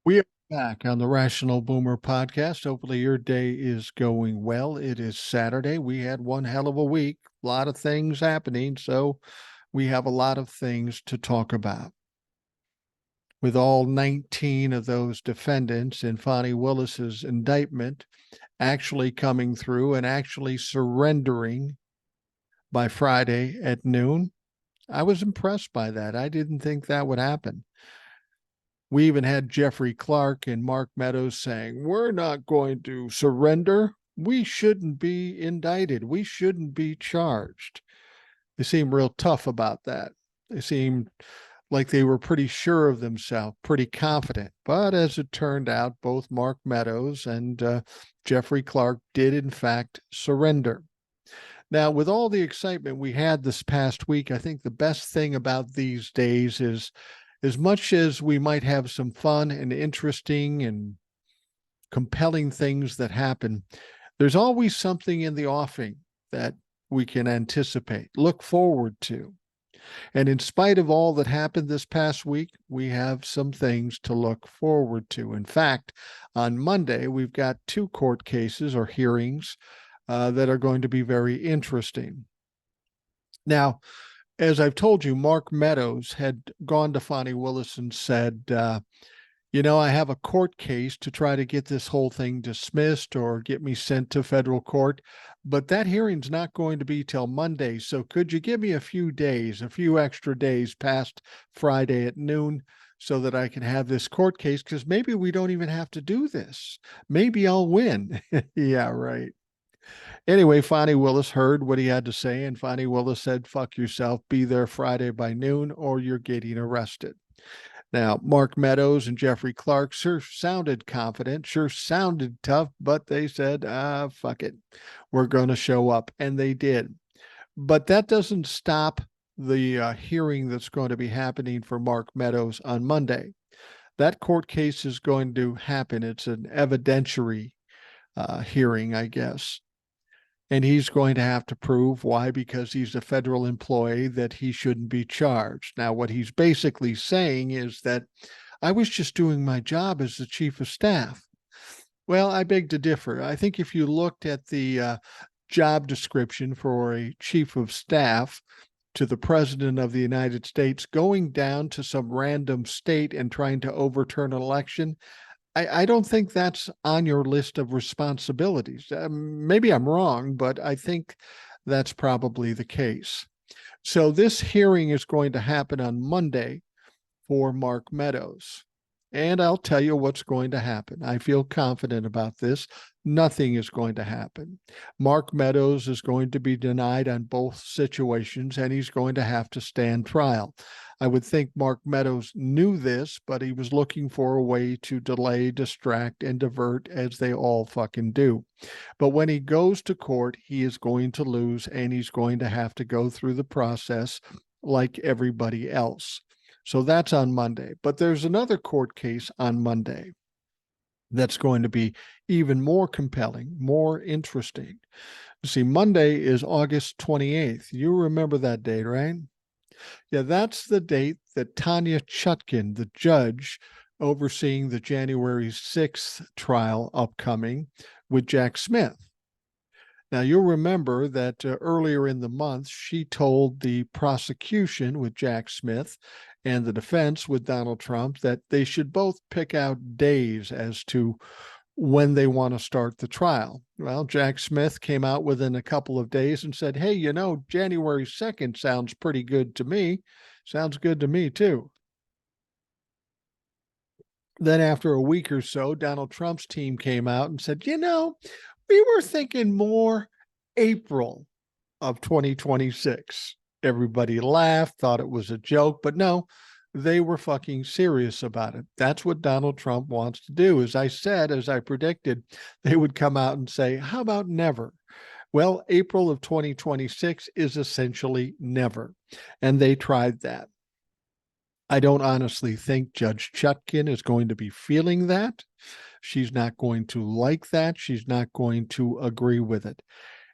We are back on the Rational Boomer podcast. Hopefully, your day is going well. It is Saturday. We had one hell of a week, a lot of things happening. So, we have a lot of things to talk about. With all 19 of those defendants in Fani Willis's indictment actually coming through and actually surrendering by Friday at noon, I was impressed by that. I didn't think that would happen. We even had Jeffrey Clark and Mark Meadows saying, we're not going to surrender. We shouldn't be indicted. We shouldn't be charged. They seemed real tough about that. They seemed like they were pretty sure of themselves, pretty confident. But as it turned out, both Mark Meadows and Jeffrey Clark did, in fact, surrender. Now, with all the excitement we had this past week, I think the best thing about these days is as much as we might have some fun and interesting and compelling things that happen, there's always something in the offing that we can anticipate, look forward to. And in spite of all that happened this past week, we have some things to look forward to. In fact, on Monday, we've got two court cases or hearings that are going to be very interesting. Now, as I've told you, Mark Meadows had gone to Fani Willis and said, I have a court case to try to get this whole thing dismissed or get me sent to federal court, but that hearing's not going to be till Monday. So could you give me a few days, a few extra days past Friday at noon so that I can have this court case? Because maybe we don't even have to do this. Maybe I'll win. Yeah, right. Anyway, Fani Willis heard what he had to say, and Fani Willis said, fuck yourself, be there Friday by noon, or you're getting arrested. Now, Mark Meadows and Jeffrey Clark sure sounded confident, sure sounded tough, but they said, fuck it, we're going to show up. And they did. But that doesn't stop the hearing that's going to be happening for Mark Meadows on Monday. That court case is going to happen. It's an evidentiary hearing, I guess. And he's going to have to prove why, because he's a federal employee, that he shouldn't be charged. Now, what he's basically saying is that I was just doing my job as the chief of staff. Well, I beg to differ. I think if you looked at the job description for a chief of staff to the president of the United States, going down to some random state and trying to overturn an election, I don't think that's on your list of responsibilities. Maybe I'm wrong, but I think that's probably the case. So this hearing is going to happen on Monday for Mark Meadows. And I'll tell you what's going to happen. I feel confident about this. Nothing is going to happen. Mark Meadows is going to be denied on both situations, and he's going to have to stand trial. I would think Mark Meadows knew this, but he was looking for a way to delay, distract, and divert, as they all fucking do. But when he goes to court, he is going to lose, and he's going to have to go through the process like everybody else. So that's on Monday. But there's another court case on Monday that's going to be even more compelling, more interesting. You see, Monday is August 28th. You remember that date, right? Yeah, that's the date that Tanya Chutkin, the judge overseeing the January 6th trial upcoming with Jack Smith. Now, you'll remember that earlier in the month, she told the prosecution with Jack Smith and the defense with Donald Trump that they should both pick out days as to when they want to start the trial. Well, Jack Smith came out within a couple of days and said, hey, January 2nd sounds pretty good to me. Sounds good to me, too. Then after a week or so, Donald Trump's team came out and said, we were thinking more April of 2026. Everybody laughed, thought it was a joke, but no, they were fucking serious about it. That's what Donald Trump wants to do. As I said, as I predicted, they would come out and say, how about never? Well, April of 2026 is essentially never. And they tried that. I don't honestly think Judge Chutkin is going to be feeling that. She's not going to like that. She's not going to agree with it.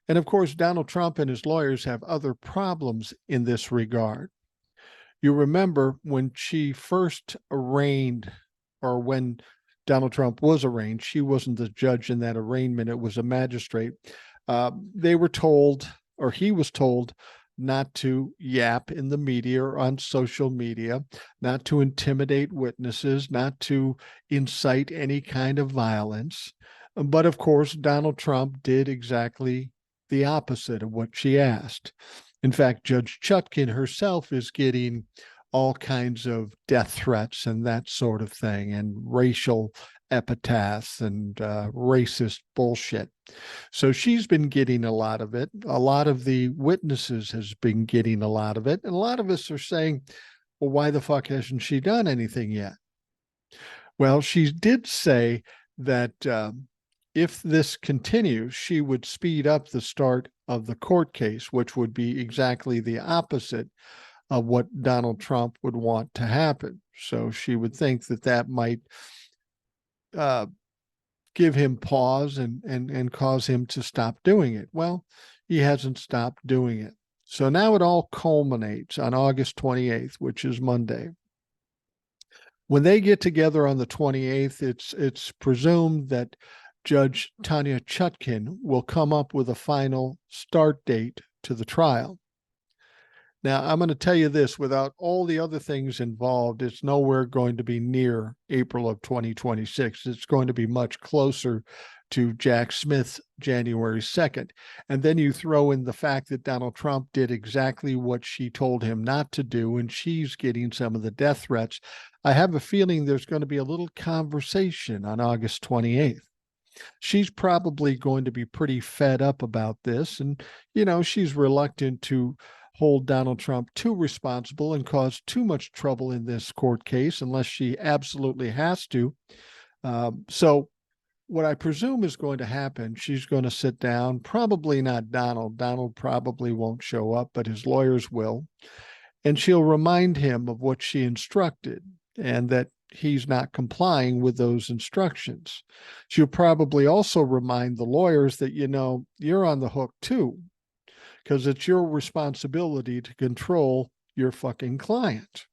And of course, Donald Trump and his lawyers have other problems in this regard. You remember when she first arraigned, or when Donald Trump was arraigned. She wasn't the judge in that arraignment. It was a magistrate. They were told, or he was told, not to yap in the media or on social media, not to intimidate witnesses, not to incite any kind of violence. But of course, Donald Trump did exactly the opposite of what she asked. In fact, Judge Chutkin herself is getting all kinds of death threats and that sort of thing, and racial epithets and racist bullshit. So she's been getting a lot of it. A lot of the witnesses has been getting a lot of it. And a lot of us are saying, well, why the fuck hasn't she done anything yet? Well, she did say that if this continues, she would speed up the start of the court case, which would be exactly the opposite of what Donald Trump would want to happen. So she would think that that might give him pause and cause him to stop doing it. Well, he hasn't stopped doing it. So now it all culminates on August 28th, which is Monday. When they get together on the 28th, it's presumed that Judge Tanya Chutkin will come up with a final start date to the trial. Now, I'm going to tell you this, without all the other things involved, it's nowhere going to be near April of 2026. It's going to be much closer to Jack Smith's January 2nd. And then you throw in the fact that Donald Trump did exactly what she told him not to do, and she's getting some of the death threats. I have a feeling there's going to be a little conversation on August 28th. She's probably going to be pretty fed up about this. And, you know, she's reluctant to hold Donald Trump too responsible and cause too much trouble in this court case unless she absolutely has to. So what I presume is going to happen, she's going to sit down, probably not Donald. Donald probably won't show up, but his lawyers will. And she'll remind him of what she instructed and that he's not complying with those instructions. She'll probably also remind the lawyers that, you know, you're on the hook too, because it's your responsibility to control your fucking client.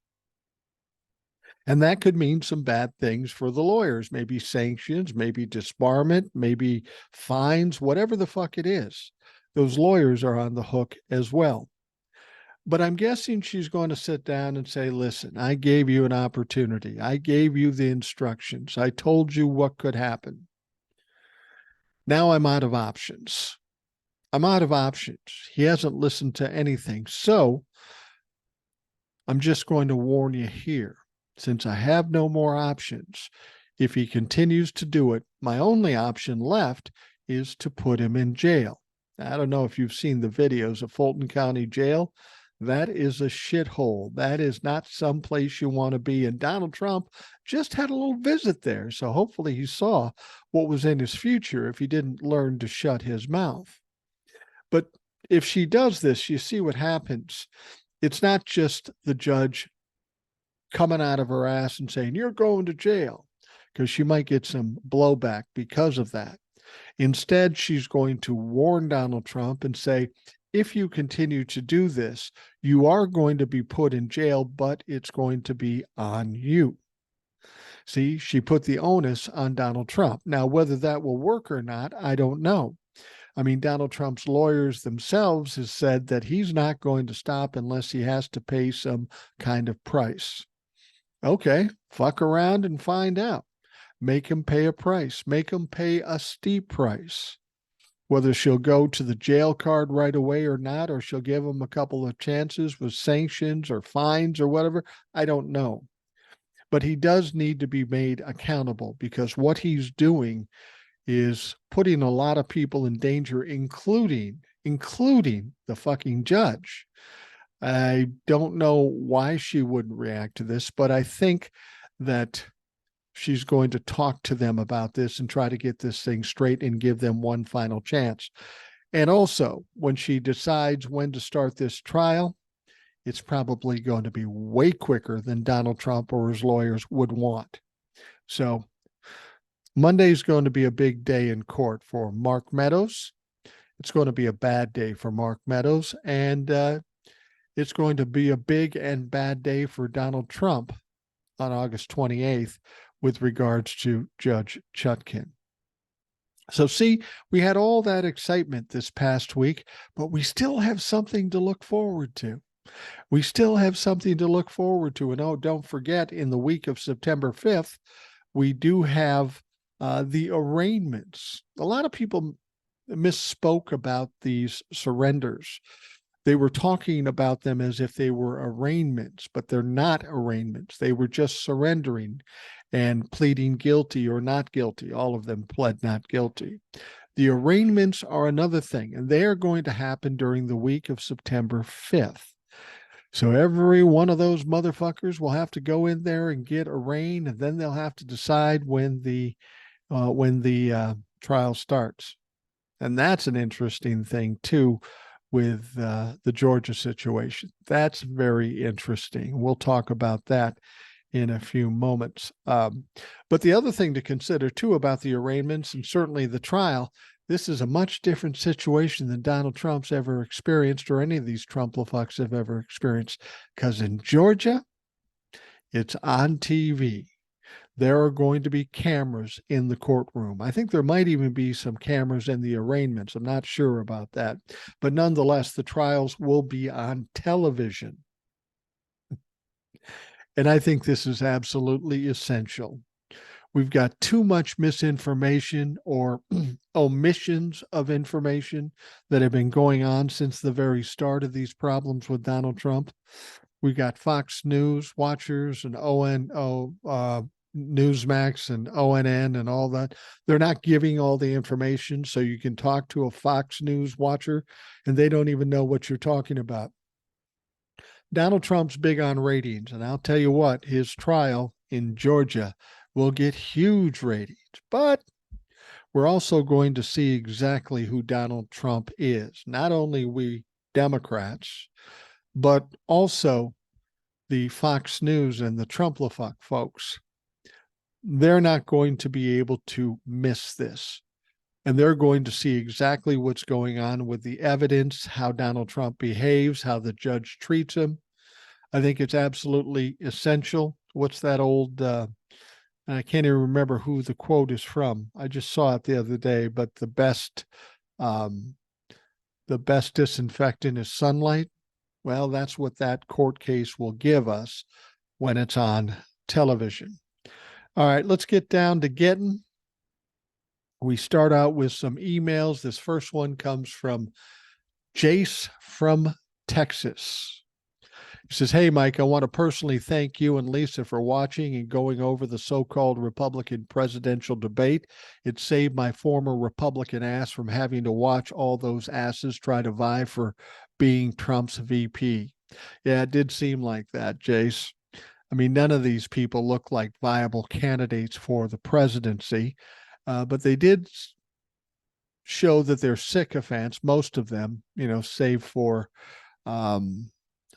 And that could mean some bad things for the lawyers, maybe sanctions, maybe disbarment, maybe fines, whatever the fuck it is. Those lawyers are on the hook as well. But I'm guessing she's going to sit down and say, listen, I gave you an opportunity. I gave you the instructions. I told you what could happen. Now I'm out of options. I'm out of options. He hasn't listened to anything. So I'm just going to warn you here. Since I have no more options, if he continues to do it, my only option left is to put him in jail. I don't know if you've seen the videos of Fulton County Jail. That is a shithole. That is not some place you want to be. And Donald Trump just had a little visit there. So hopefully he saw what was in his future if he didn't learn to shut his mouth. But if she does this, you see what happens. It's not just the judge coming out of her ass and saying, you're going to jail, because she might get some blowback because of that. Instead, she's going to warn Donald Trump and say, if you continue to do this, you are going to be put in jail, but it's going to be on you. See, she put the onus on Donald Trump. Now, whether that will work or not, I don't know. I mean, Donald Trump's lawyers themselves has said that he's not going to stop unless he has to pay some kind of price. Okay, fuck around and find out. Make him pay a price. Make him pay a steep price. Whether she'll go to the jail card right away or not, or she'll give him a couple of chances with sanctions or fines or whatever, I don't know. But he does need to be made accountable, because what he's doing is putting a lot of people in danger, including the fucking judge. I don't know why she wouldn't react to this, but I think that she's going to talk to them about this and try to get this thing straight and give them one final chance. And also, when she decides when to start this trial, it's probably going to be way quicker than Donald Trump or his lawyers would want. So Monday is going to be a big day in court for Mark Meadows. It's going to be a bad day for Mark Meadows, and it's going to be a big and bad day for Donald Trump on August 28th, with regards to Judge Chutkan. So see, we had all that excitement this past week, but we still have something to look forward to. We still have something to look forward to. And oh, don't forget, in the week of September 5th, we do have the arraignments. A lot of people misspoke about these surrenders. They were talking about them as if they were arraignments, but they're not arraignments. They were just surrendering and pleading guilty or not guilty. All of them pled not guilty. The arraignments are another thing, and they are going to happen during the week of September 5th. So every one of those motherfuckers will have to go in there and get arraigned, and then they'll have to decide when the trial starts. And that's an interesting thing too with the Georgia situation. That's very interesting. We'll talk about that in a few moments. But the other thing to consider too about the arraignments and certainly the trial, this is a much different situation than Donald Trump's ever experienced or any of these Trump-la-fucks have ever experienced. Because in Georgia, it's on TV. There are going to be cameras in the courtroom. I think there might even be some cameras in the arraignments. I'm not sure about that. But nonetheless, the trials will be on television. And I think this is absolutely essential. We've got too much misinformation or omissions of information that have been going on since the very start of these problems with Donald Trump. We've got Fox News watchers and Newsmax and ONN and all that. They're not giving all the information, so you can talk to a Fox News watcher and they don't even know what you're talking about. Donald Trump's big on ratings, and I'll tell you what, his trial in Georgia will get huge ratings. But we're also going to see exactly who Donald Trump is. Not only we Democrats, but also the Fox News and the Trump-la-fuck folks. They're not going to be able to miss this. And they're going to see exactly what's going on with the evidence, how Donald Trump behaves, how the judge treats him. I think it's absolutely essential. What's that old, I can't even remember who the quote is from. I just saw it the other day, but the best disinfectant is sunlight. Well, that's what that court case will give us when it's on television. All right, let's get down to getting. We start out with some emails. This first one comes from Jace from Texas. He says, "Hey, Mike, I want to personally thank you and Lisa for watching and going over the so-called Republican presidential debate. It saved my former Republican ass from having to watch all those asses try to vie for being Trump's VP." Yeah, it did seem like that, Jace. I mean, none of these people look like viable candidates for the presidency, but they did show that they're sycophants, most of them, save for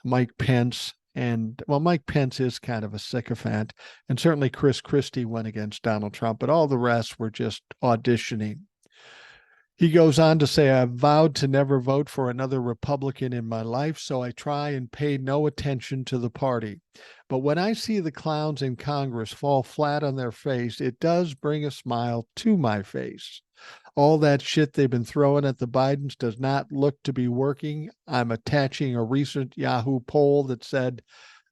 Mike Pence. And well, Mike Pence is kind of a sycophant, and certainly Chris Christie went against Donald Trump, but all the rest were just auditioning. He goes on to say, "I've vowed to never vote for another Republican in my life, so I try and pay no attention to the party. But when I see the clowns in Congress fall flat on their face, it does bring a smile to my face. All that shit they've been throwing at the Bidens does not look to be working. I'm attaching a recent Yahoo poll that said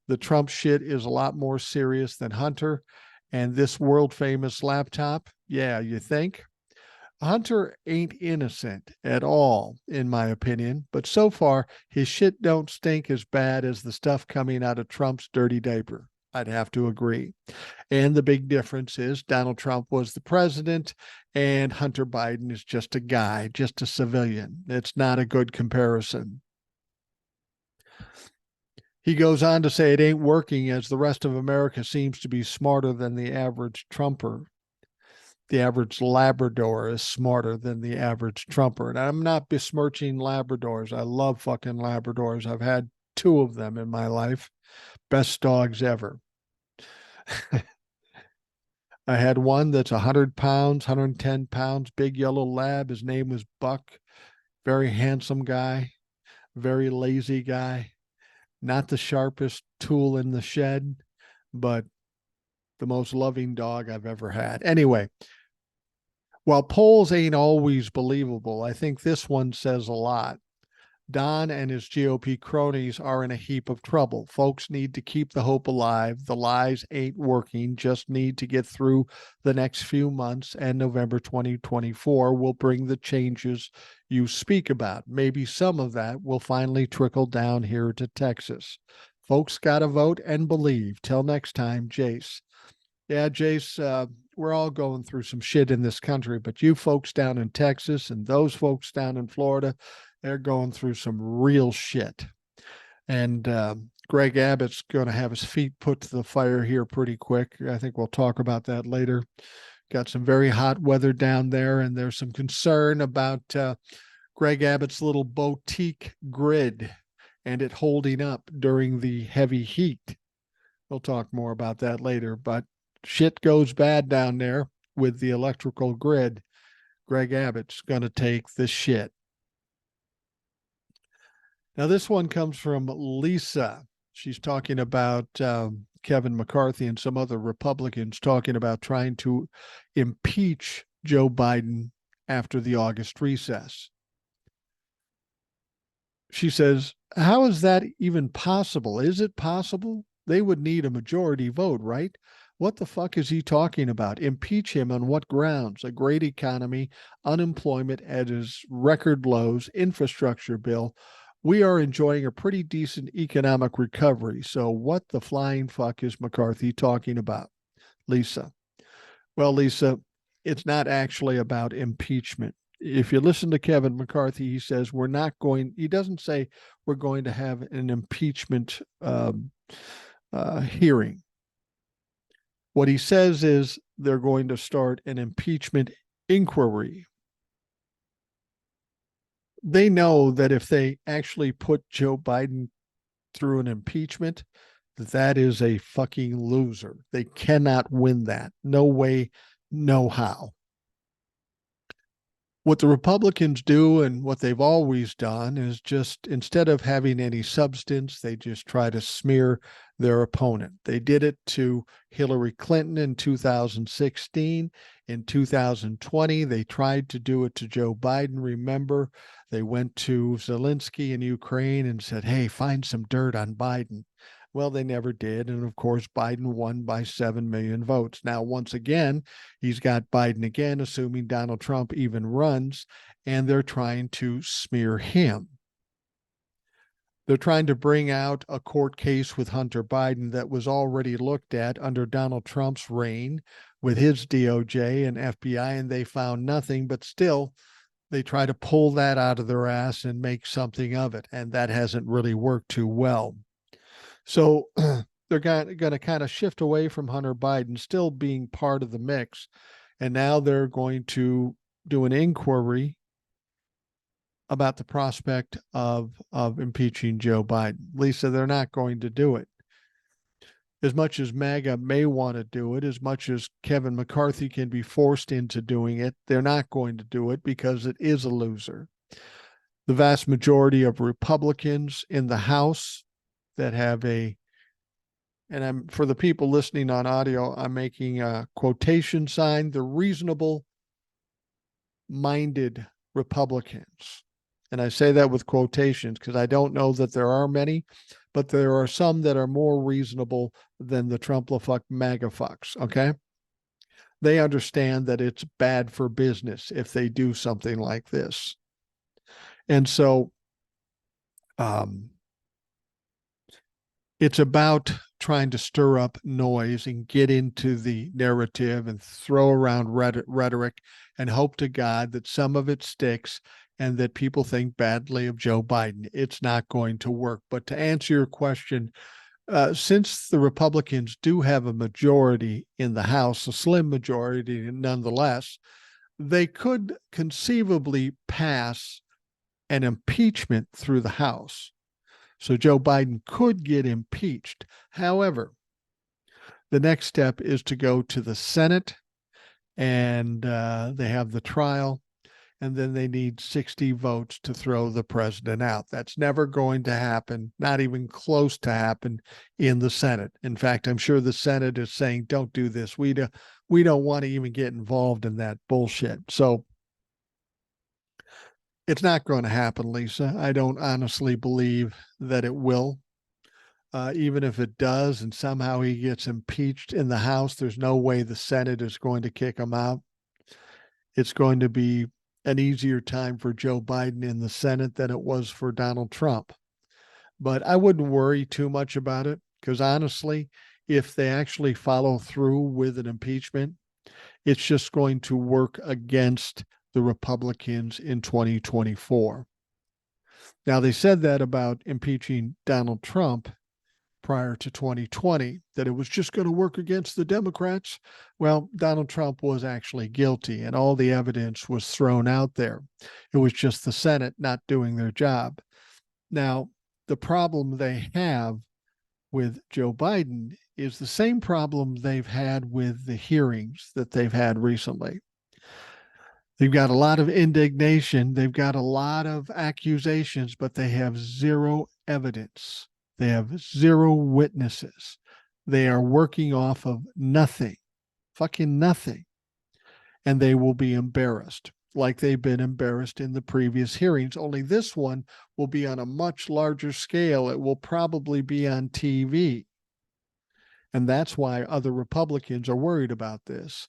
the Trump shit is a lot more serious than Hunter and this world famous laptop. Yeah, you think? Hunter ain't innocent at all, in my opinion, but so far his shit don't stink as bad as the stuff coming out of Trump's dirty diaper. I'd have to agree. And the big difference is Donald Trump was the president and Hunter Biden is just a guy, just a civilian. It's not a good comparison." He goes on to say it ain't working as the rest of America seems to be smarter than the average Trumper. The average Labrador is smarter than the average Trumper. And I'm not besmirching Labradors. I love fucking Labradors. I've had 2 of them in my life. Best dogs ever. I had one that's 100 pounds, 110 pounds, big yellow lab. His name was Buck. Very handsome guy, very lazy guy. Not the sharpest tool in the shed, but The most loving dog I've ever had. Anyway, while polls ain't always believable, I think this one says a lot. Don and his GOP cronies are in a heap of trouble. Folks need to keep the hope alive. The lies ain't working. Just need to get through the next few months, and November 2024 will bring the changes you speak about. Maybe some of that will finally trickle down here to Texas. Folks got to vote and believe. Till next time, Jace. Yeah, Jace, we're all going through some shit in this country, but you folks down in Texas and those folks down in Florida, they're going through some real shit. And Greg Abbott's going to have his feet put to the fire here pretty quick. I think we'll talk about that later. Got some very hot weather down there, and there's some concern about Greg Abbott's little boutique grid and it holding up during the heavy heat. We'll talk more about that later, but shit goes bad down there with the electrical grid. Greg Abbott's going to take the shit. Now, this one comes from Lisa. She's talking about Kevin McCarthy and some other Republicans talking about trying to impeach Joe Biden after the August recess. She says, how is that even possible? Is it possible? They would need a majority vote, right? What the fuck is he talking about? Impeach him on what grounds? A great economy, unemployment at its record lows, infrastructure bill. We are enjoying a pretty decent economic recovery. So what the flying fuck is McCarthy talking about? Lisa. Well, Lisa, it's not actually about impeachment. If you listen to Kevin McCarthy, he says he doesn't say we're going to have an impeachment hearing. What he says is they're going to start an impeachment inquiry. They know that if they actually put Joe Biden through an impeachment, that is a fucking loser. They cannot win that. No way, no how. What the Republicans do and what they've always done is just, instead of having any substance, they just try to smear their opponent. They did it to Hillary Clinton in 2016. In 2020, they tried to do it to Joe Biden. Remember, they went to Zelensky in Ukraine and said, hey, find some dirt on Biden. Well, they never did. And of course, Biden won by 7 million votes. Now, once again, he's got Biden again, assuming Donald Trump even runs, and they're trying to smear him. They're trying to bring out a court case with Hunter Biden that was already looked at under Donald Trump's reign with his DOJ and FBI, and they found nothing, but still, they try to pull that out of their ass and make something of it. And that hasn't really worked too well. So they're going to kind of shift away from Hunter Biden still being part of the mix. And now they're going to do an inquiry about the prospect of impeaching Joe Biden. Lisa, they're not going to do it. As much as MAGA may want to do it, as much as Kevin McCarthy can be forced into doing it, they're not going to do it because it is a loser. The vast majority of Republicans in the House that have and for the people listening on audio, I'm making a quotation sign, the reasonable minded Republicans. And I say that with quotations because I don't know that there are many, but there are some that are more reasonable than the Trump-la-fuck MAGA fucks, okay? They understand that it's bad for business if they do something like this. And so it's about trying to stir up noise and get into the narrative and throw around rhetoric and hope to God that some of it sticks and that people think badly of Joe Biden. It's not going to work. But to answer your question, since the Republicans do have a majority in the House, a slim majority nonetheless, they could conceivably pass an impeachment through the House. So Joe Biden could get impeached. However, the next step is to go to the Senate, and they have the trial. and then they need 60 votes to throw the president out. That's never going to happen, not even close to happen in the Senate. In fact, I'm sure the Senate is saying, don't do this. We don't want to even get involved in that bullshit. So it's not going to happen, Lisa. I don't honestly believe that it will. Even if it does and somehow he gets impeached in the House, there's no way the Senate is going to kick him out. It's going to be an easier time for Joe Biden in the Senate than it was for Donald Trump. But I wouldn't worry too much about it because honestly, if they actually follow through with an impeachment, it's just going to work against the Republicans in 2024. Now, they said that about impeaching Donald Trump prior to 2020, that it was just going to work against the Democrats. Well, Donald Trump was actually guilty and all the evidence was thrown out there. It was just the Senate not doing their job. Now, the problem they have with Joe Biden is the same problem they've had with the hearings that they've had recently. They've got a lot of indignation. They've got a lot of accusations, but they have zero evidence. They have zero witnesses. They are working off of nothing, fucking nothing. And they will be embarrassed like they've been embarrassed in the previous hearings. Only this one will be on a much larger scale. It will probably be on TV. And that's why other Republicans are worried about this.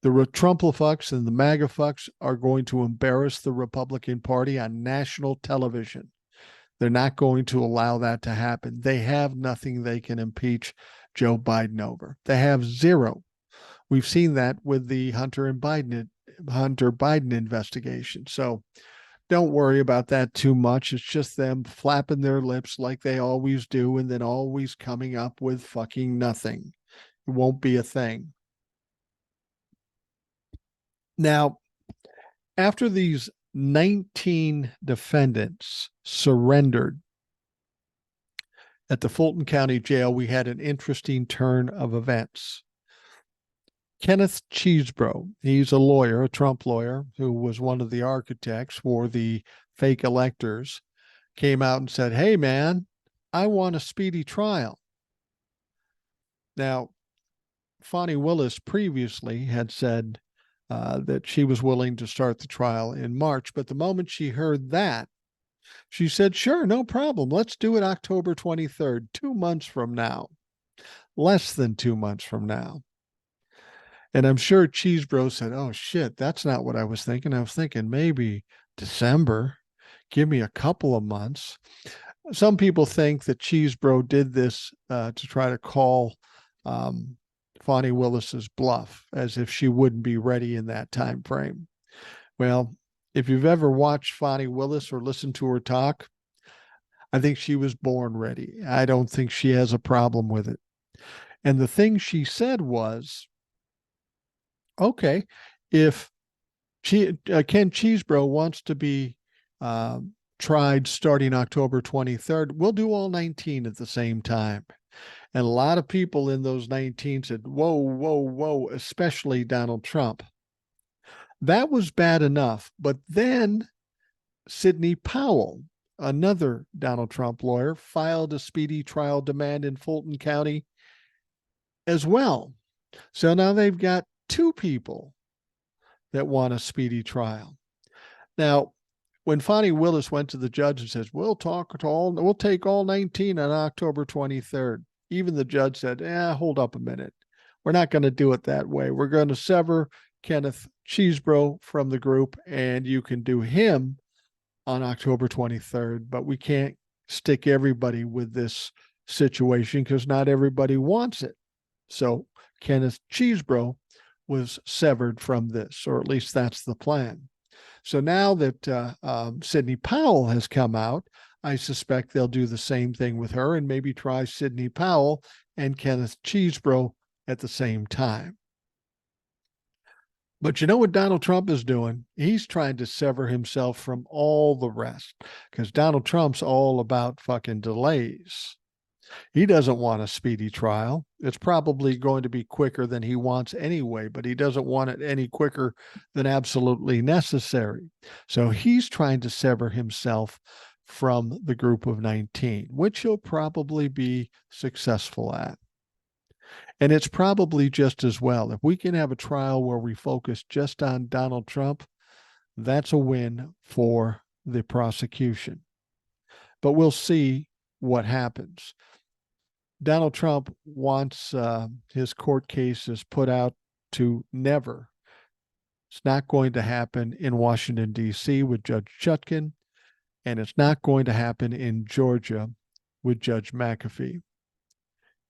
The Trump-a-fucks and the MAGA-fucks are going to embarrass the Republican Party on national television. They're not going to allow that to happen. They have nothing they can impeach Joe Biden over. They have zero. We've seen that with the Hunter Biden investigation. So don't worry about that too much. It's just them flapping their lips like they always do and then always coming up with fucking nothing. It won't be a thing. Now, after these 19 defendants surrendered at the Fulton County Jail, we had an interesting turn of events. Kenneth Chesebro, he's a lawyer, a Trump lawyer, who was one of the architects for the fake electors, came out and said, hey, man, I want a speedy trial. Now, Fani Willis previously had said that she was willing to start the trial in March. But the moment she heard that, she said, sure, no problem. Let's do it October 23rd, 2 months from now, less than 2 months from now. And I'm sure Chesebro said, oh, shit, that's not what I was thinking. I was thinking maybe December. Give me a couple of months. Some people think that Chesebro did this to try to call Fani Willis's bluff, as if she wouldn't be ready in that time frame. Well, if you've ever watched Fani Willis or listened to her talk, I think she was born ready. I don't think she has a problem with it. And the thing she said was, okay, if Ken Chesebro wants to be tried starting October 23rd, we'll do all 19 at the same time. And a lot of people in those 19 said, whoa, whoa, whoa, especially Donald Trump. That was bad enough. But then Sidney Powell, another Donald Trump lawyer, filed a speedy trial demand in Fulton County as well. So now they've got two people that want a speedy trial. Now, when Fani Willis went to the judge and says, we'll take all 19 on October 23rd, even the judge said, hold up a minute. We're not going to do it that way. We're going to sever Kenneth Chesebro from the group, and you can do him on October 23rd, but we can't stick everybody with this situation because not everybody wants it. So Kenneth Chesebro was severed from this, or at least that's the plan. So now that Sidney Powell has come out, I suspect they'll do the same thing with her and maybe try Sidney Powell and Kenneth Chesebro at the same time. But you know what Donald Trump is doing? He's trying to sever himself from all the rest because Donald Trump's all about fucking delays. He doesn't want a speedy trial. It's probably going to be quicker than he wants anyway, but he doesn't want it any quicker than absolutely necessary. So he's trying to sever himself from the group of 19, which he'll probably be successful at. And it's probably just as well. If we can have a trial where we focus just on Donald Trump, that's a win for the prosecution. But we'll see what happens. Donald Trump wants his court cases put out to never. It's not going to happen in Washington, D.C. with Judge Chutkan, and it's not going to happen in Georgia with Judge McAfee.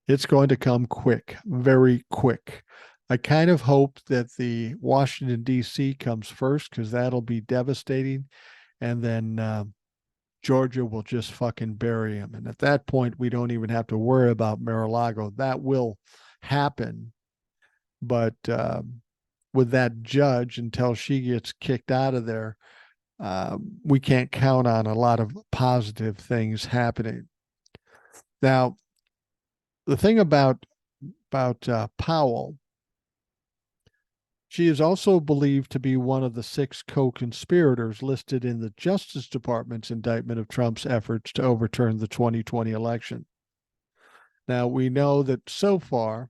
It's going to come quick, very quick. I kind of hope that the Washington, D.C. comes first because that'll be devastating. And then Georgia will just fucking bury him. And at that point, we don't even have to worry about Mar-a-Lago. That will happen. But with that judge, until she gets kicked out of there, we can't count on a lot of positive things happening. Now, the thing about Powell, she is also believed to be one of the 6 co-conspirators listed in the Justice Department's indictment of Trump's efforts to overturn the 2020 election. Now, we know that so far,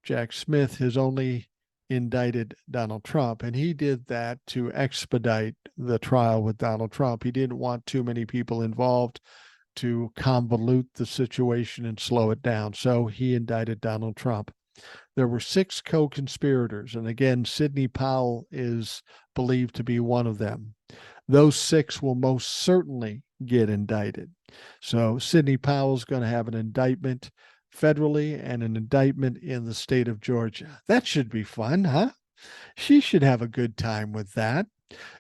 Jack Smith has only indicted Donald Trump, and he did that to expedite the trial with Donald Trump. He didn't want too many people involved to convolute the situation and slow it down. So he indicted Donald Trump. There were 6 co-conspirators, and again, Sidney Powell is believed to be one of them. Those 6 will most certainly get indicted. So Sidney Powell's going to have an indictment federally and an indictment in the state of Georgia. That should be fun, huh? She should have a good time with that.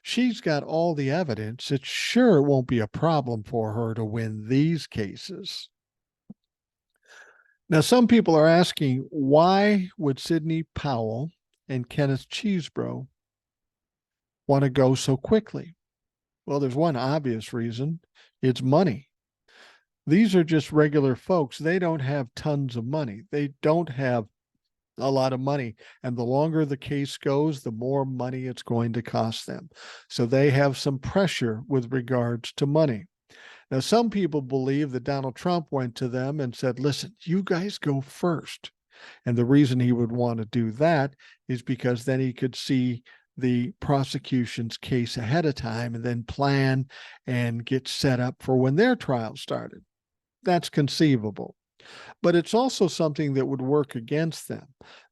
She's got all the evidence. It's sure it won't be a problem for her to win these cases. Now, some people are asking, why would Sidney Powell and Kenneth Chesebro want to go so quickly? Well, there's one obvious reason. It's money. These are just regular folks. They don't have tons of money. They don't have a lot of money. And the longer the case goes, the more money it's going to cost them. So they have some pressure with regards to money. Now, some people believe that Donald Trump went to them and said, listen, you guys go first. And the reason he would want to do that is because then he could see the prosecution's case ahead of time and then plan and get set up for when their trial started. That's conceivable. But it's also something that would work against them.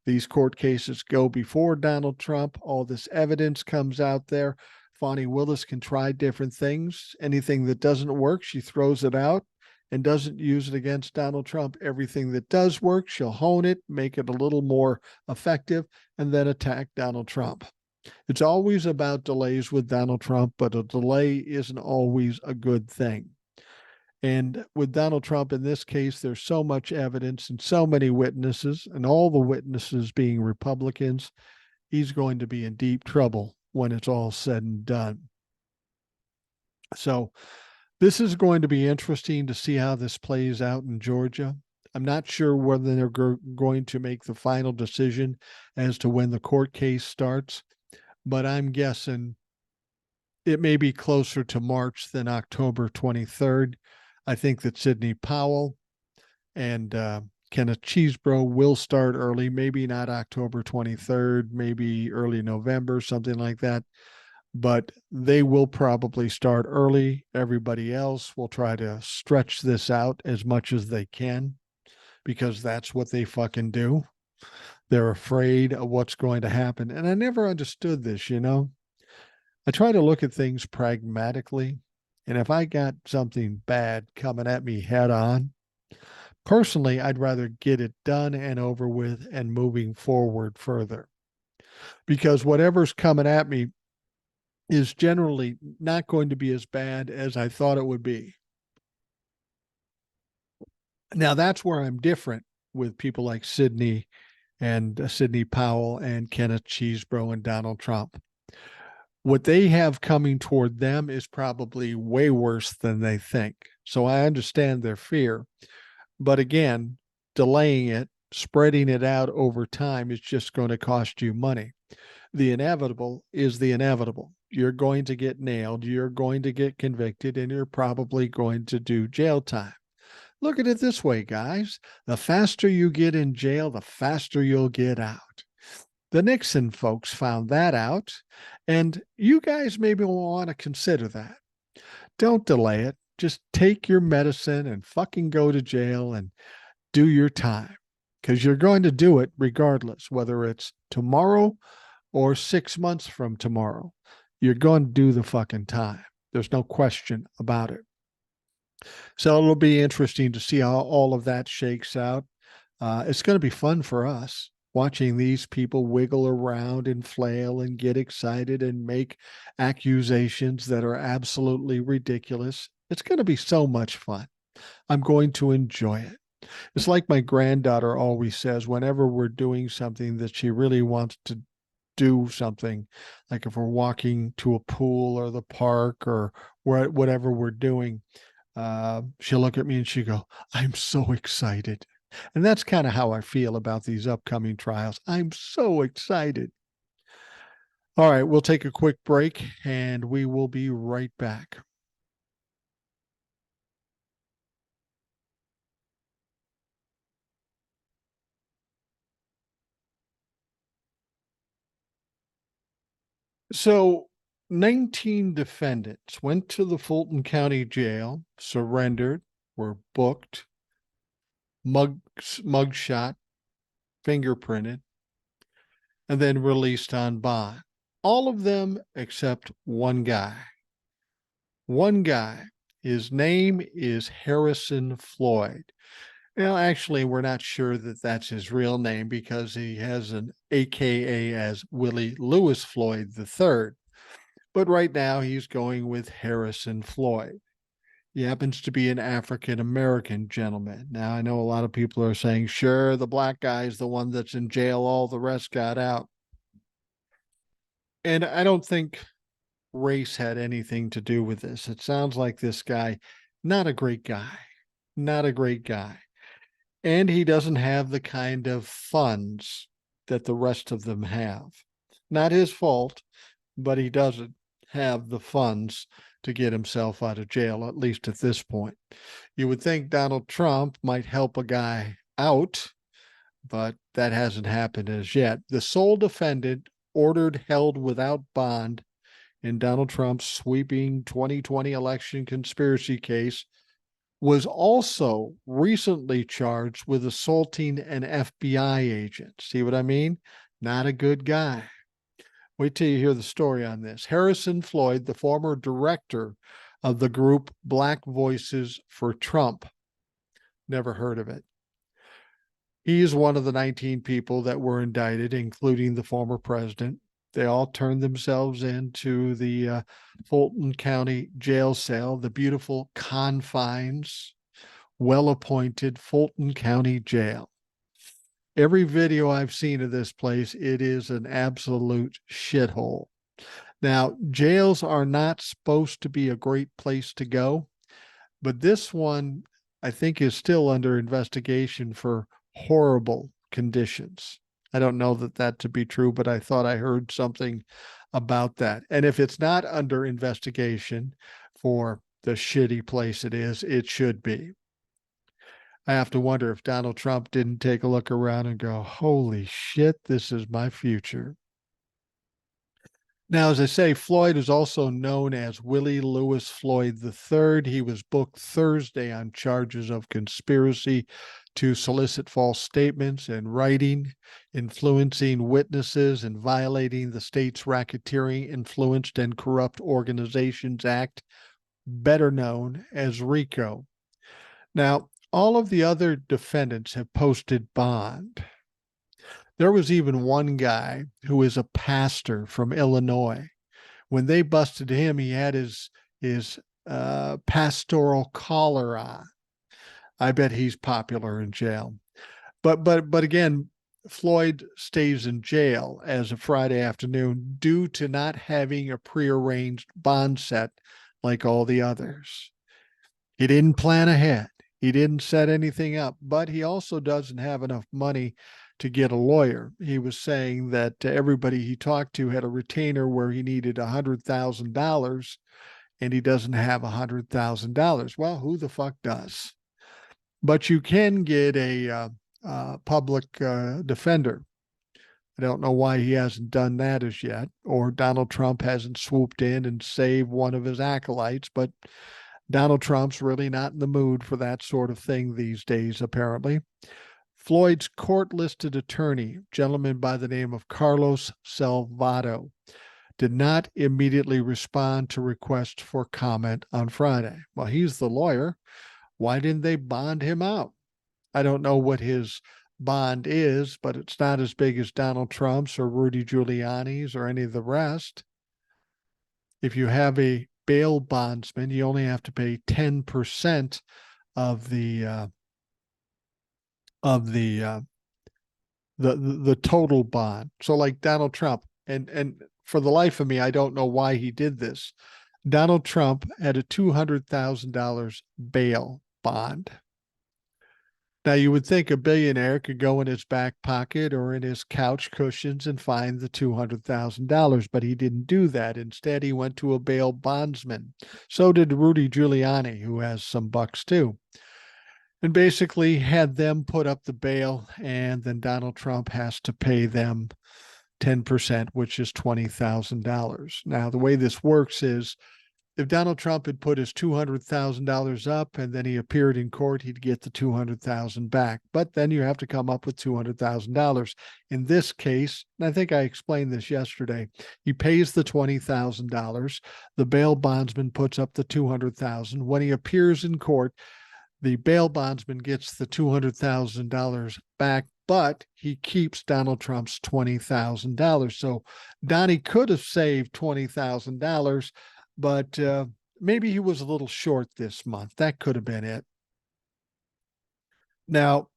These court cases go before Donald Trump. All this evidence comes out there. Fani Willis can try different things. Anything that doesn't work, she throws it out and doesn't use it against Donald Trump. Everything that does work, she'll hone it, make it a little more effective, and then attack Donald Trump. It's always about delays with Donald Trump, but a delay isn't always a good thing. And with Donald Trump in this case, there's so much evidence and so many witnesses, and all the witnesses being Republicans, he's going to be in deep trouble when it's all said and done. So this is going to be interesting to see how this plays out in Georgia. I'm not sure whether they're going to make the final decision as to when the court case starts, but I'm guessing it may be closer to March than October 23rd. I think that Sidney Powell and Kenneth Chesebro will start early, maybe not October 23rd, maybe early November, something like that. But they will probably start early. Everybody else will try to stretch this out as much as they can because that's what they fucking do. They're afraid of what's going to happen. And I never understood this, you know. I try to look at things pragmatically. And if I got something bad coming at me head on, personally, I'd rather get it done and over with and moving forward further. Because whatever's coming at me is generally not going to be as bad as I thought it would be. Now, that's where I'm different with people like Sidney Powell and Kenneth Chesebro and Donald Trump. What they have coming toward them is probably way worse than they think. So I understand their fear. But again, delaying it, spreading it out over time is just going to cost you money. The inevitable is the inevitable. You're going to get nailed, you're going to get convicted, and you're probably going to do jail time. Look at it this way, guys. The faster you get in jail, the faster you'll get out. The Nixon folks found that out, and you guys maybe will want to consider that. Don't delay it. Just take your medicine and fucking go to jail and do your time, because you're going to do it regardless, whether it's tomorrow or 6 months from tomorrow. You're going to do the fucking time. There's no question about it. So it'll be interesting to see how all of that shakes out. It's going to be fun for us watching these people wiggle around and flail and get excited and make accusations that are absolutely ridiculous. It's going to be so much fun. I'm going to enjoy it. It's like my granddaughter always says whenever we're doing something that she really wants to do something, like if we're walking to a pool or the park or whatever we're doing, she'll look at me and she go, "I'm so excited." And that's kind of how I feel about these upcoming trials. I'm so excited. All right, we'll take a quick break and we will be right back. So 19 defendants went to the Fulton County Jail, surrendered, were booked, mugshot, fingerprinted, and then released on bond. All of them except one guy. One guy. His name is Harrison Floyd. Well, actually, we're not sure that that's his real name because he has an AKA as Willie Lewis Floyd III. But right now, he's going with Harrison Floyd. He happens to be an African American gentleman. Now, I know a lot of people are saying, sure, the black guy is the one that's in jail, all the rest got out. And I don't think race had anything to do with this. It sounds like this guy, not a great guy, not a great guy. And he doesn't have the kind of funds that the rest of them have. Not his fault, but he doesn't have the funds to get himself out of jail, at least at this point. You would think Donald Trump might help a guy out, but that hasn't happened as yet. The sole defendant ordered held without bond in Donald Trump's sweeping 2020 election conspiracy case was also recently charged with assaulting an FBI agent. See what I mean? Not a good guy. Wait till you hear the story on this. Harrison Floyd, the former director of the group Black Voices for Trump. Never heard of it. He is one of the 19 people that were indicted, including the former president. They all turned themselves into the Fulton County jail cell, the beautiful confines, well-appointed Fulton County jail. Every video I've seen of this place, it is an absolute shithole. Now, jails are not supposed to be a great place to go, but this one, I think, is still under investigation for horrible conditions. I don't know that to be true, but I thought I heard something about that. And if it's not under investigation for the shitty place it is, it should be. I have to wonder if Donald Trump didn't take a look around and go, holy shit, this is my future. Now, as I say, Floyd is also known as Willie Lewis Floyd III. He was booked Thursday on charges of conspiracy to solicit false statements and writing, influencing witnesses, and violating the state's Racketeering, Influenced, and Corrupt Organizations Act, better known as RICO. Now, all of the other defendants have posted bond. There was even one guy who is a pastor from Illinois. When they busted him, he had his pastoral collar on. I bet he's popular in jail. But again, Floyd stays in jail as of Friday afternoon due to not having a prearranged bond set like all the others. He didn't plan ahead. He didn't set anything up, but he also doesn't have enough money to get a lawyer. He was saying that everybody he talked to had a retainer where he needed $100,000 and he doesn't have $100,000. Well, who the fuck does? But you can get a public defender. I don't know why he hasn't done that as yet, or Donald Trump hasn't swooped in and saved one of his acolytes, but Donald Trump's really not in the mood for that sort of thing these days, apparently. Floyd's court-listed attorney, gentleman by the name of Carlos Salvato, did not immediately respond to requests for comment on Friday. Well, he's the lawyer. Why didn't they bond him out? I don't know what his bond is, but it's not as big as Donald Trump's or Rudy Giuliani's or any of the rest. If you have a bail bondsman, you only have to pay 10% of the total bond. So like Donald Trump, and for the life of me, I don't know why he did this. Donald Trump had a $200,000 bail bond. Now, you would think a billionaire could go in his back pocket or in his couch cushions and find the $200,000, but he didn't do that. Instead, he went to a bail bondsman. So did Rudy Giuliani, who has some bucks too, and basically had them put up the bail, and then Donald Trump has to pay them 10%, which is $20,000. Now, the way this works is if Donald Trump had put his $200,000 up and then he appeared in court, he'd get the $200,000 back. But then you have to come up with $200,000. In this case, and I think I explained this yesterday, he pays the $20,000. The bail bondsman puts up the $200,000. When he appears in court, the bail bondsman gets the $200,000 back, but he keeps Donald Trump's $20,000. So Donnie could have saved $20,000, but maybe he was a little short this month. That could have been it. Now,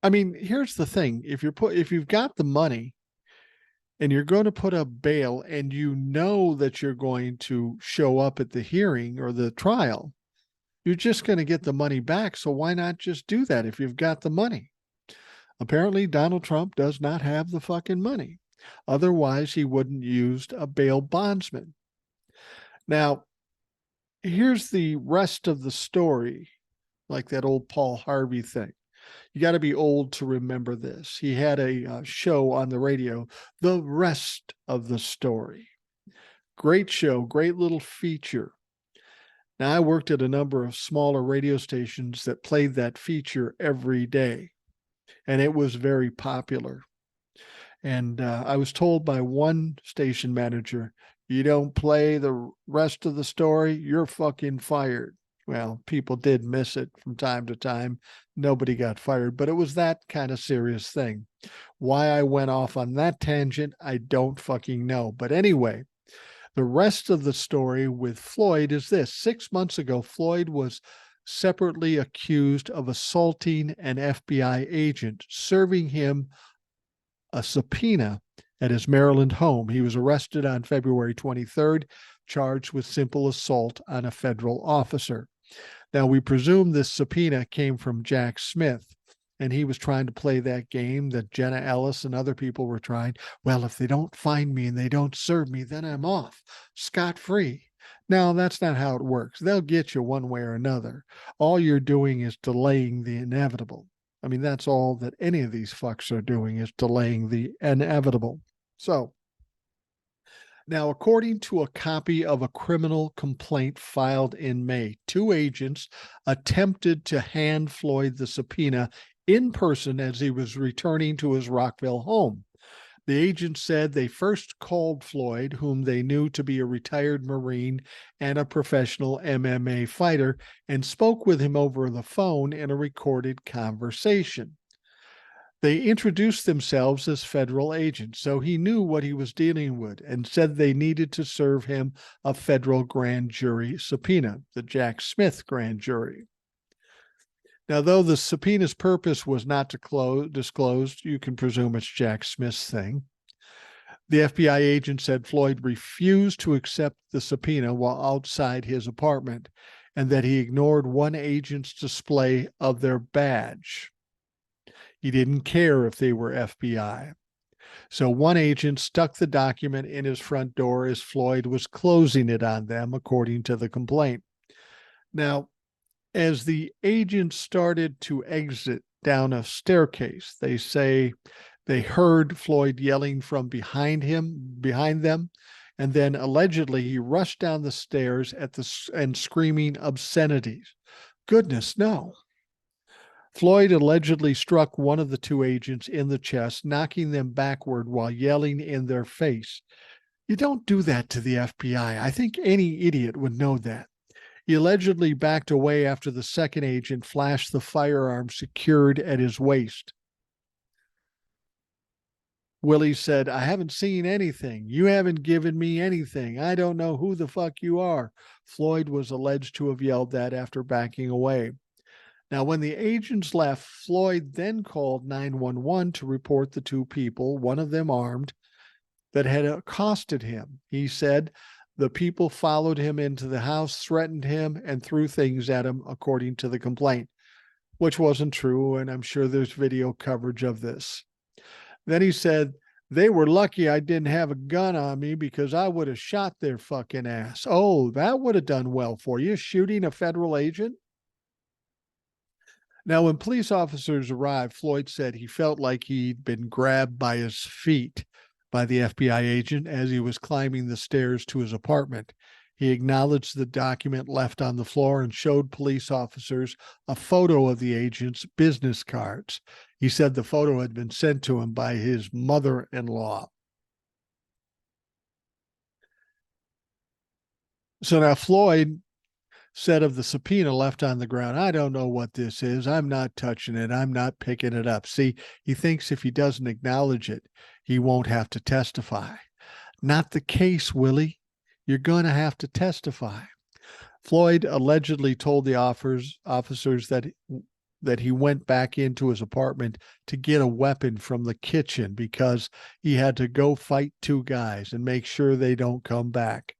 I mean, here's the thing. If you've got the money and you're going to put up bail and you know that you're going to show up at the hearing or the trial, you're just going to get the money back. So why not just do that if you've got the money? Apparently, Donald Trump does not have the fucking money. Otherwise, he wouldn't use a bail bondsman. Now, here's the rest of the story, like that old Paul Harvey thing. You got to be old to remember this. He had a show on the radio, The Rest of the Story. Great show, great little feature. Now, I worked at a number of smaller radio stations that played that feature every day, and it was very popular. And I was told by one station manager, you don't play the rest of the story, you're fucking fired. Well, people did miss it from time to time. Nobody got fired, but it was that kind of serious thing. Why I went off on that tangent, I don't fucking know. But anyway, the rest of the story with Floyd is this. 6 months ago, Floyd was separately accused of assaulting an FBI agent, serving him a subpoena at his Maryland home. He was arrested on February 23rd, charged with simple assault on a federal officer. Now, we presume this subpoena came from Jack Smith, and he was trying to play that game that Jenna Ellis and other people were trying. Well, if they don't find me and they don't serve me, then I'm off scot-free. Now, that's not how it works. They'll get you one way or another. All you're doing is delaying the inevitable. I mean, that's all that any of these fucks are doing, is delaying the inevitable. So, now, according to a copy of a criminal complaint filed in May, 2 agents attempted to hand Floyd the subpoena in person as he was returning to his Rockville home. The agents said they first called Floyd, whom they knew to be a retired Marine and a professional MMA fighter, and spoke with him over the phone in a recorded conversation. They introduced themselves as federal agents, so he knew what he was dealing with, and said they needed to serve him a federal grand jury subpoena, the Jack Smith grand jury. Now, though the subpoena's purpose was not disclosed, you can presume it's Jack Smith's thing. The FBI agent said Floyd refused to accept the subpoena while outside his apartment, and that he ignored one agent's display of their badge. He didn't care if they were FBI. So one agent stuck the document in his front door as Floyd was closing it on them, according to the complaint. Now, as the agent started to exit down a staircase, they say they heard Floyd yelling from behind them, and then allegedly he rushed down the stairs and screaming obscenities. Goodness, no. Floyd allegedly struck one of the two agents in the chest, knocking them backward while yelling in their face. You don't do that to the FBI. I think any idiot would know that. He allegedly backed away after the second agent flashed the firearm secured at his waist. Willis said, "I haven't seen anything. You haven't given me anything. I don't know who the fuck you are." Floyd was alleged to have yelled that after backing away. Now, when the agents left, Floyd then called 911 to report the two people, one of them armed, that had accosted him. He said the people followed him into the house, threatened him, and threw things at him, according to the complaint, which wasn't true, and I'm sure there's video coverage of this. Then he said, "They were lucky I didn't have a gun on me because I would have shot their fucking ass." Oh, that would have done well for you, shooting a federal agent? Now, when police officers arrived, Floyd said he felt like he'd been grabbed by his feet by the FBI agent as he was climbing the stairs to his apartment. He acknowledged the document left on the floor and showed police officers a photo of the agent's business cards. He said the photo had been sent to him by his mother-in-law. So now Floyd said of the subpoena left on the ground, "I don't know what this is. I'm not touching it. I'm not picking it up." See, he thinks if he doesn't acknowledge it, he won't have to testify. Not the case, Willie. You're going to have to testify. Floyd allegedly told the officers that he went back into his apartment to get a weapon from the kitchen because he had to go fight two guys and make sure they don't come back.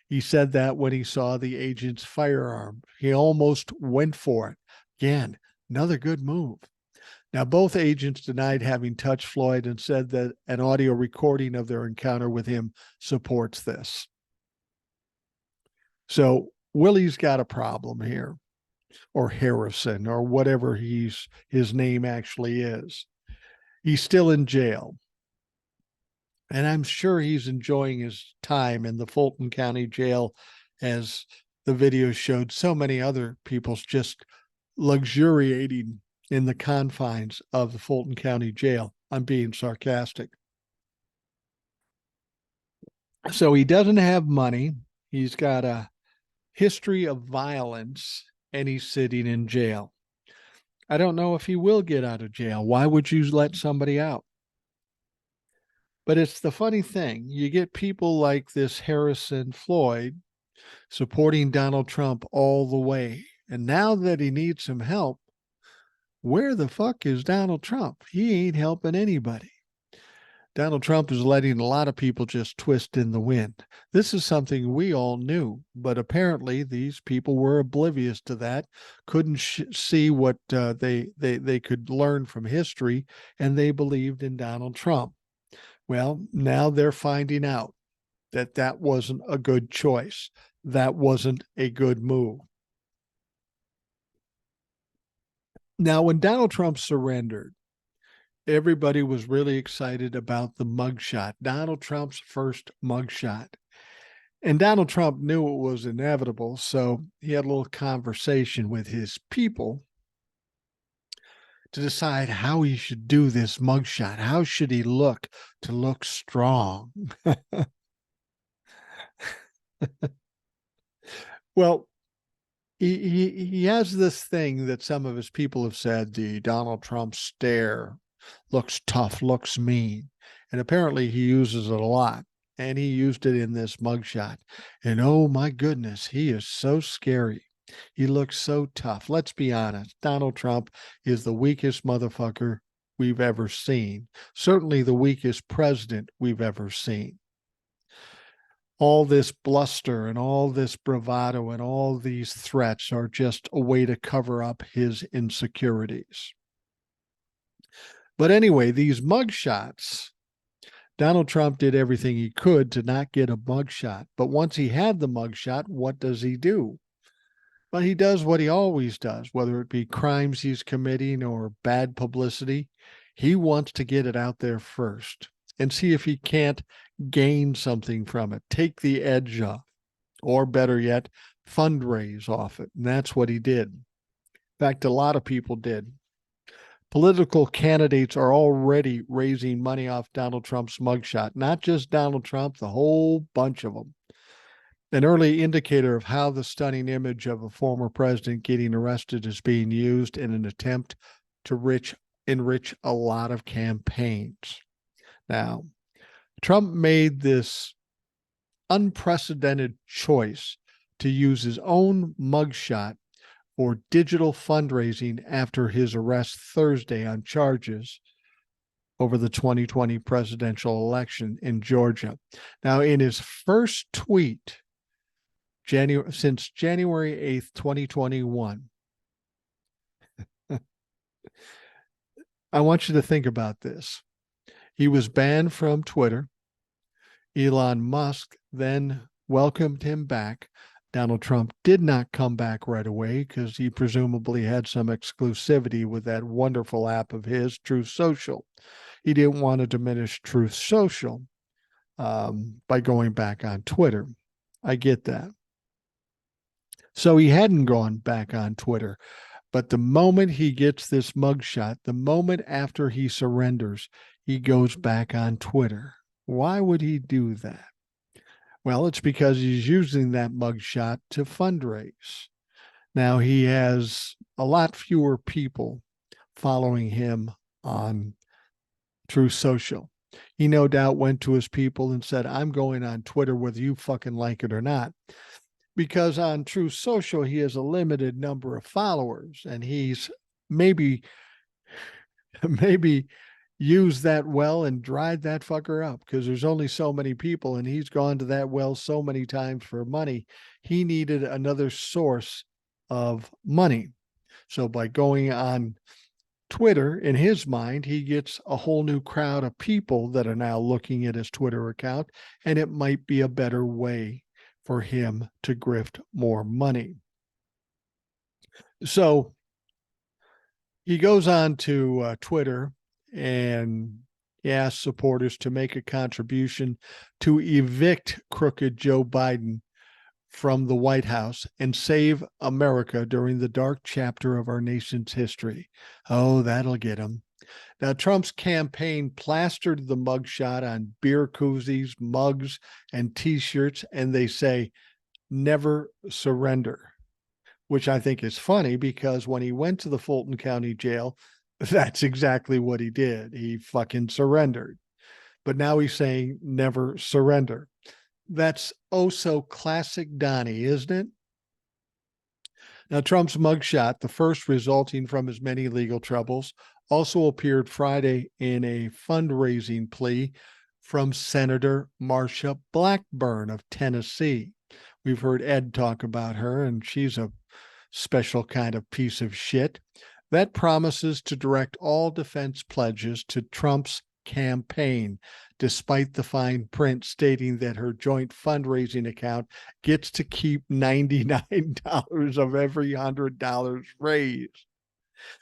He said that when he saw the agent's firearm. He almost went for it. Again, another good move. Now, both agents denied having touched Floyd and said that an audio recording of their encounter with him supports this. So Willie's got a problem here, or Harrison, or whatever his name actually is. He's still in jail. And I'm sure he's enjoying his time in the Fulton County Jail, as the video showed so many other people's just luxuriating in the confines of the Fulton County Jail. I'm being sarcastic. So he doesn't have money. He's got a history of violence, and he's sitting in jail. I don't know if he will get out of jail. Why would you let somebody out? But it's the funny thing. You get people like this Harrison Floyd supporting Donald Trump all the way. And now that he needs some help, where the fuck is Donald Trump? He ain't helping anybody. Donald Trump is letting a lot of people just twist in the wind. This is something we all knew, but apparently these people were oblivious to that, couldn't see what they could learn from history, and they believed in Donald Trump. Well, now they're finding out that that wasn't a good choice. That wasn't a good move. Now, when Donald Trump surrendered, everybody was really excited about the mugshot, Donald Trump's first mugshot. And Donald Trump knew it was inevitable, so he had a little conversation with his people to decide how he should do this mugshot. How should he look to look strong? Well, he has this thing that some of his people have said, the Donald Trump stare, looks tough, looks mean. And apparently he uses it a lot. And he used it in this mugshot. And oh my goodness, he is so scary. He looks so tough. Let's be honest. Donald Trump is the weakest motherfucker we've ever seen. Certainly the weakest president we've ever seen. all this bluster and all this bravado and all these threats are just a way to cover up his insecurities. But anyway, these mugshots, Donald Trump did everything he could to not get a mugshot. But once he had the mugshot, what does he do? Well, he does what he always does, whether it be crimes he's committing or bad publicity. He wants to get it out there first and see if he can't gain something from it, take the edge off, or better yet, fundraise off it. And that's what he did. In fact, a lot of people did. Political candidates are already raising money off Donald Trump's mugshot, not just Donald Trump, the whole bunch of them. An early indicator of how the stunning image of a former president getting arrested is being used in an attempt to enrich a lot of campaigns. Now, Trump made this unprecedented choice to use his own mugshot for digital fundraising after his arrest Thursday on charges over the 2020 presidential election in Georgia. Now, in his first tweet, since January 8th, 2021, I want you to think about this. He was banned from Twitter. Elon Musk then welcomed him back. Donald Trump did not come back right away because he presumably had some exclusivity with that wonderful app of his, Truth Social. He didn't want to diminish Truth Social by going back on Twitter. I get that. So he hadn't gone back on Twitter. But the moment he gets this mugshot, the moment after he surrenders, he goes back on Twitter. Why would he do that? Well, it's because he's using that mugshot to fundraise. Now, he has a lot fewer people following him on Truth Social. He no doubt went to his people and said, I'm going on Twitter whether you fucking like it or not. Because on Truth Social, he has a limited number of followers, and he's maybe used that well and dried that fucker up because there's only so many people, and he's gone to that well so many times for money. He needed another source of money. So by going on Twitter, in his mind, he gets a whole new crowd of people that are now looking at his Twitter account, and it might be a better way for him to grift more money. So he goes on to Twitter and he asks supporters to make a contribution to evict crooked Joe Biden from the White House and save America during the dark chapter of our nation's history. Oh, that'll get him. Now, Trump's campaign plastered the mugshot on beer koozies, mugs, and T-shirts, and they say, never surrender, which I think is funny because when he went to the Fulton County Jail, that's exactly what he did. He fucking surrendered. But now he's saying never surrender. That's oh so classic Donnie, isn't it? Now, Trump's mugshot, the first resulting from his many legal troubles, also appeared Friday in a fundraising plea from Senator Marsha Blackburn of Tennessee. We've heard Ed talk about her, and she's a special kind of piece of shit that promises to direct all defense pledges to Trump's campaign, despite the fine print stating that her joint fundraising account gets to keep $99 of every $100 raised.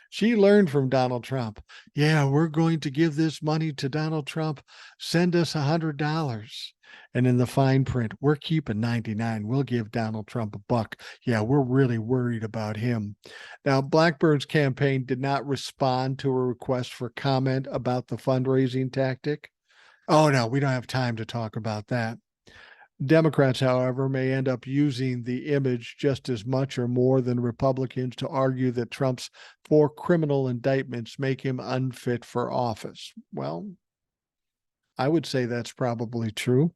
She learned from Donald Trump. Yeah, we're going to give this money to Donald Trump. Send us $100. And in the fine print, we're keeping 99. We'll give Donald Trump $1. Yeah, we're really worried about him. Now, Blackburn's campaign did not respond to a request for comment about the fundraising tactic. Oh, no, we don't have time to talk about that. Democrats, however, may end up using the image just as much or more than Republicans to argue that Trump's 4 criminal indictments make him unfit for office. Well, I would say that's probably true.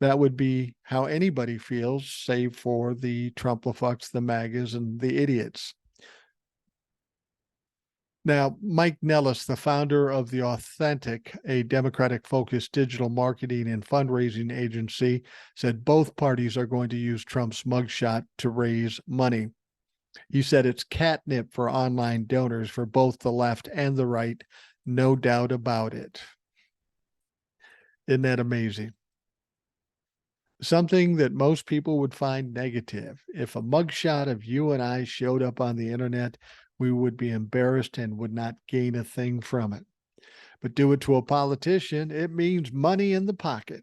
That would be how anybody feels, save for the Trump-a-fucks, the MAGAs, and the idiots. Now, Mike Nellis, the founder of The Authentic, a Democratic-focused digital marketing and fundraising agency, said both parties are going to use Trump's mugshot to raise money. He said it's catnip for online donors for both the left and the right, no doubt about it. Isn't that amazing? Something that most people would find negative. If a mugshot of you and I showed up on the internet, we would be embarrassed and would not gain a thing from it. But do it to a politician, it means money in the pocket.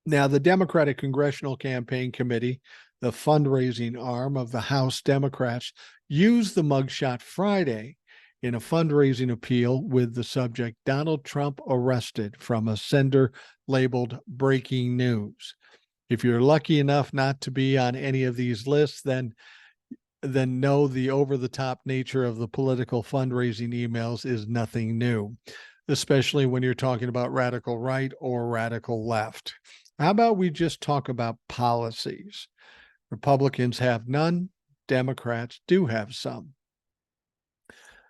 Now, the Democratic Congressional Campaign Committee, the fundraising arm of the House Democrats, used the mugshot Friday in a fundraising appeal with the subject Donald Trump arrested from a sender labeled breaking news. If you're lucky enough not to be on any of these lists, then know the over-the-top nature of the political fundraising emails is nothing new, especially when you're talking about radical right or radical left. How about we just talk about policies? Republicans have none. Democrats do have some.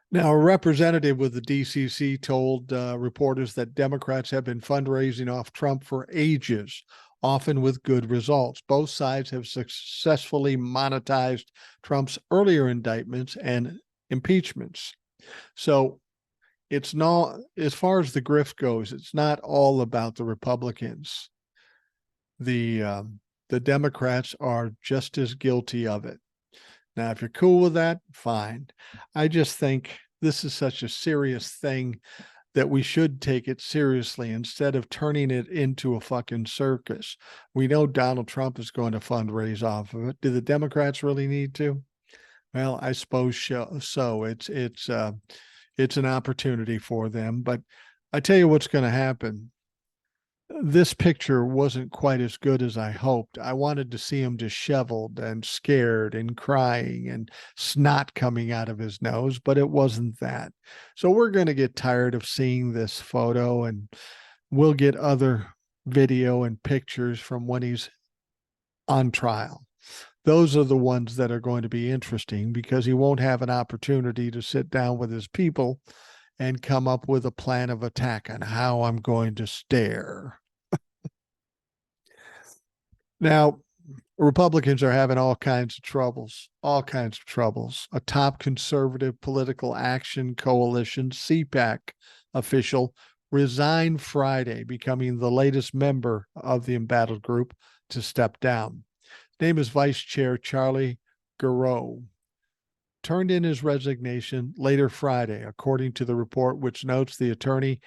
Now, a representative with the DCC told reporters that Democrats have been fundraising off Trump for ages, often with good results. Both sides have successfully monetized Trump's earlier indictments and impeachments. So it's not, as far as the grift goes, it's not all about the Republicans. The Democrats are just as guilty of it. Now, if you're cool with that, fine. I just think this is such a serious thing that we should take it seriously instead of turning it into a fucking circus. We know Donald Trump is going to fundraise off of it. Do the Democrats really need to? Well, I suppose so. It's an opportunity for them. But I tell you what's going to happen. This picture wasn't quite as good as I hoped. I wanted to see him disheveled and scared and crying and snot coming out of his nose, but it wasn't that. So we're going to get tired of seeing this photo, and we'll get other video and pictures from when he's on trial. Those are the ones that are going to be interesting because he won't have an opportunity to sit down with his people and come up with a plan of attack on how I'm going to stare. Now, Republicans are having all kinds of troubles. A top conservative political action coalition, CPAC official, resigned Friday, becoming the latest member of the embattled group to step down. His name is Vice Chair Charlie Garreau. Turned in his resignation later Friday, according to the report, which notes the attorney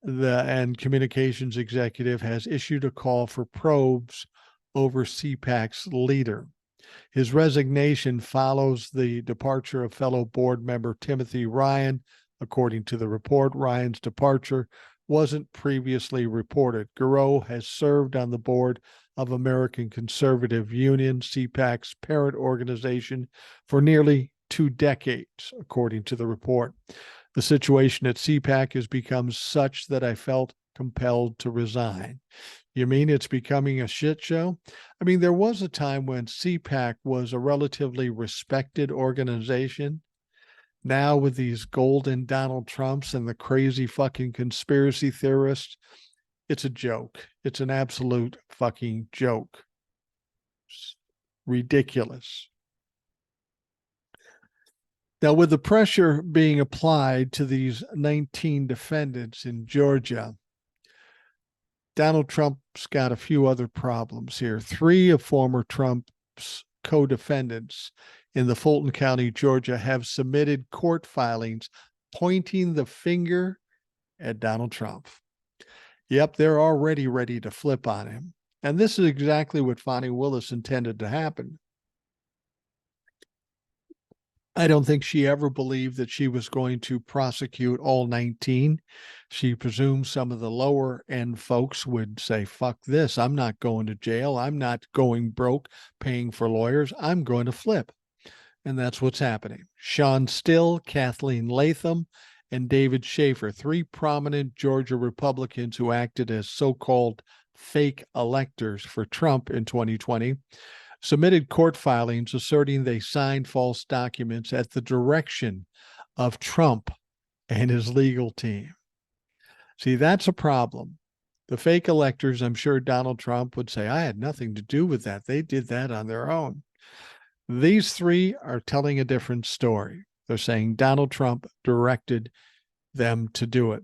and communications executive has issued a call for probes over CPAC's leader. His resignation follows the departure of fellow board member Timothy Ryan. According to the report, Ryan's departure wasn't previously reported. Garreau has served on the board of American Conservative Union, CPAC's parent organization, for nearly 2 decades, according to the report. The situation at CPAC has become such that I felt compelled to resign. You mean it's becoming a shit show? I mean, there was a time when CPAC was a relatively respected organization. Now, with these golden Donald Trumps and the crazy fucking conspiracy theorists, it's a joke. It's an absolute fucking joke. It's ridiculous. Now, with the pressure being applied to these 19 defendants in Georgia, Donald Trump's got a few other problems here. 3 of former Trump's co-defendants in the Fulton County, Georgia, have submitted court filings pointing the finger at Donald Trump. Yep, they're already ready to flip on him. And this is exactly what Fani Willis intended to happen. I don't think she ever believed that she was going to prosecute all 19. She presumed some of the lower end folks would say, fuck this, I'm not going to jail. I'm not going broke paying for lawyers. I'm going to flip. And that's what's happening. Sean Still, Kathleen Latham, and David Schaefer, 3 prominent Georgia Republicans who acted as so-called fake electors for Trump in 2020, submitted court filings asserting they signed false documents at the direction of Trump and his legal team. See, that's a problem. The fake electors, I'm sure Donald Trump would say, I had nothing to do with that. They did that on their own. These three are telling a different story. They're saying Donald Trump directed them to do it.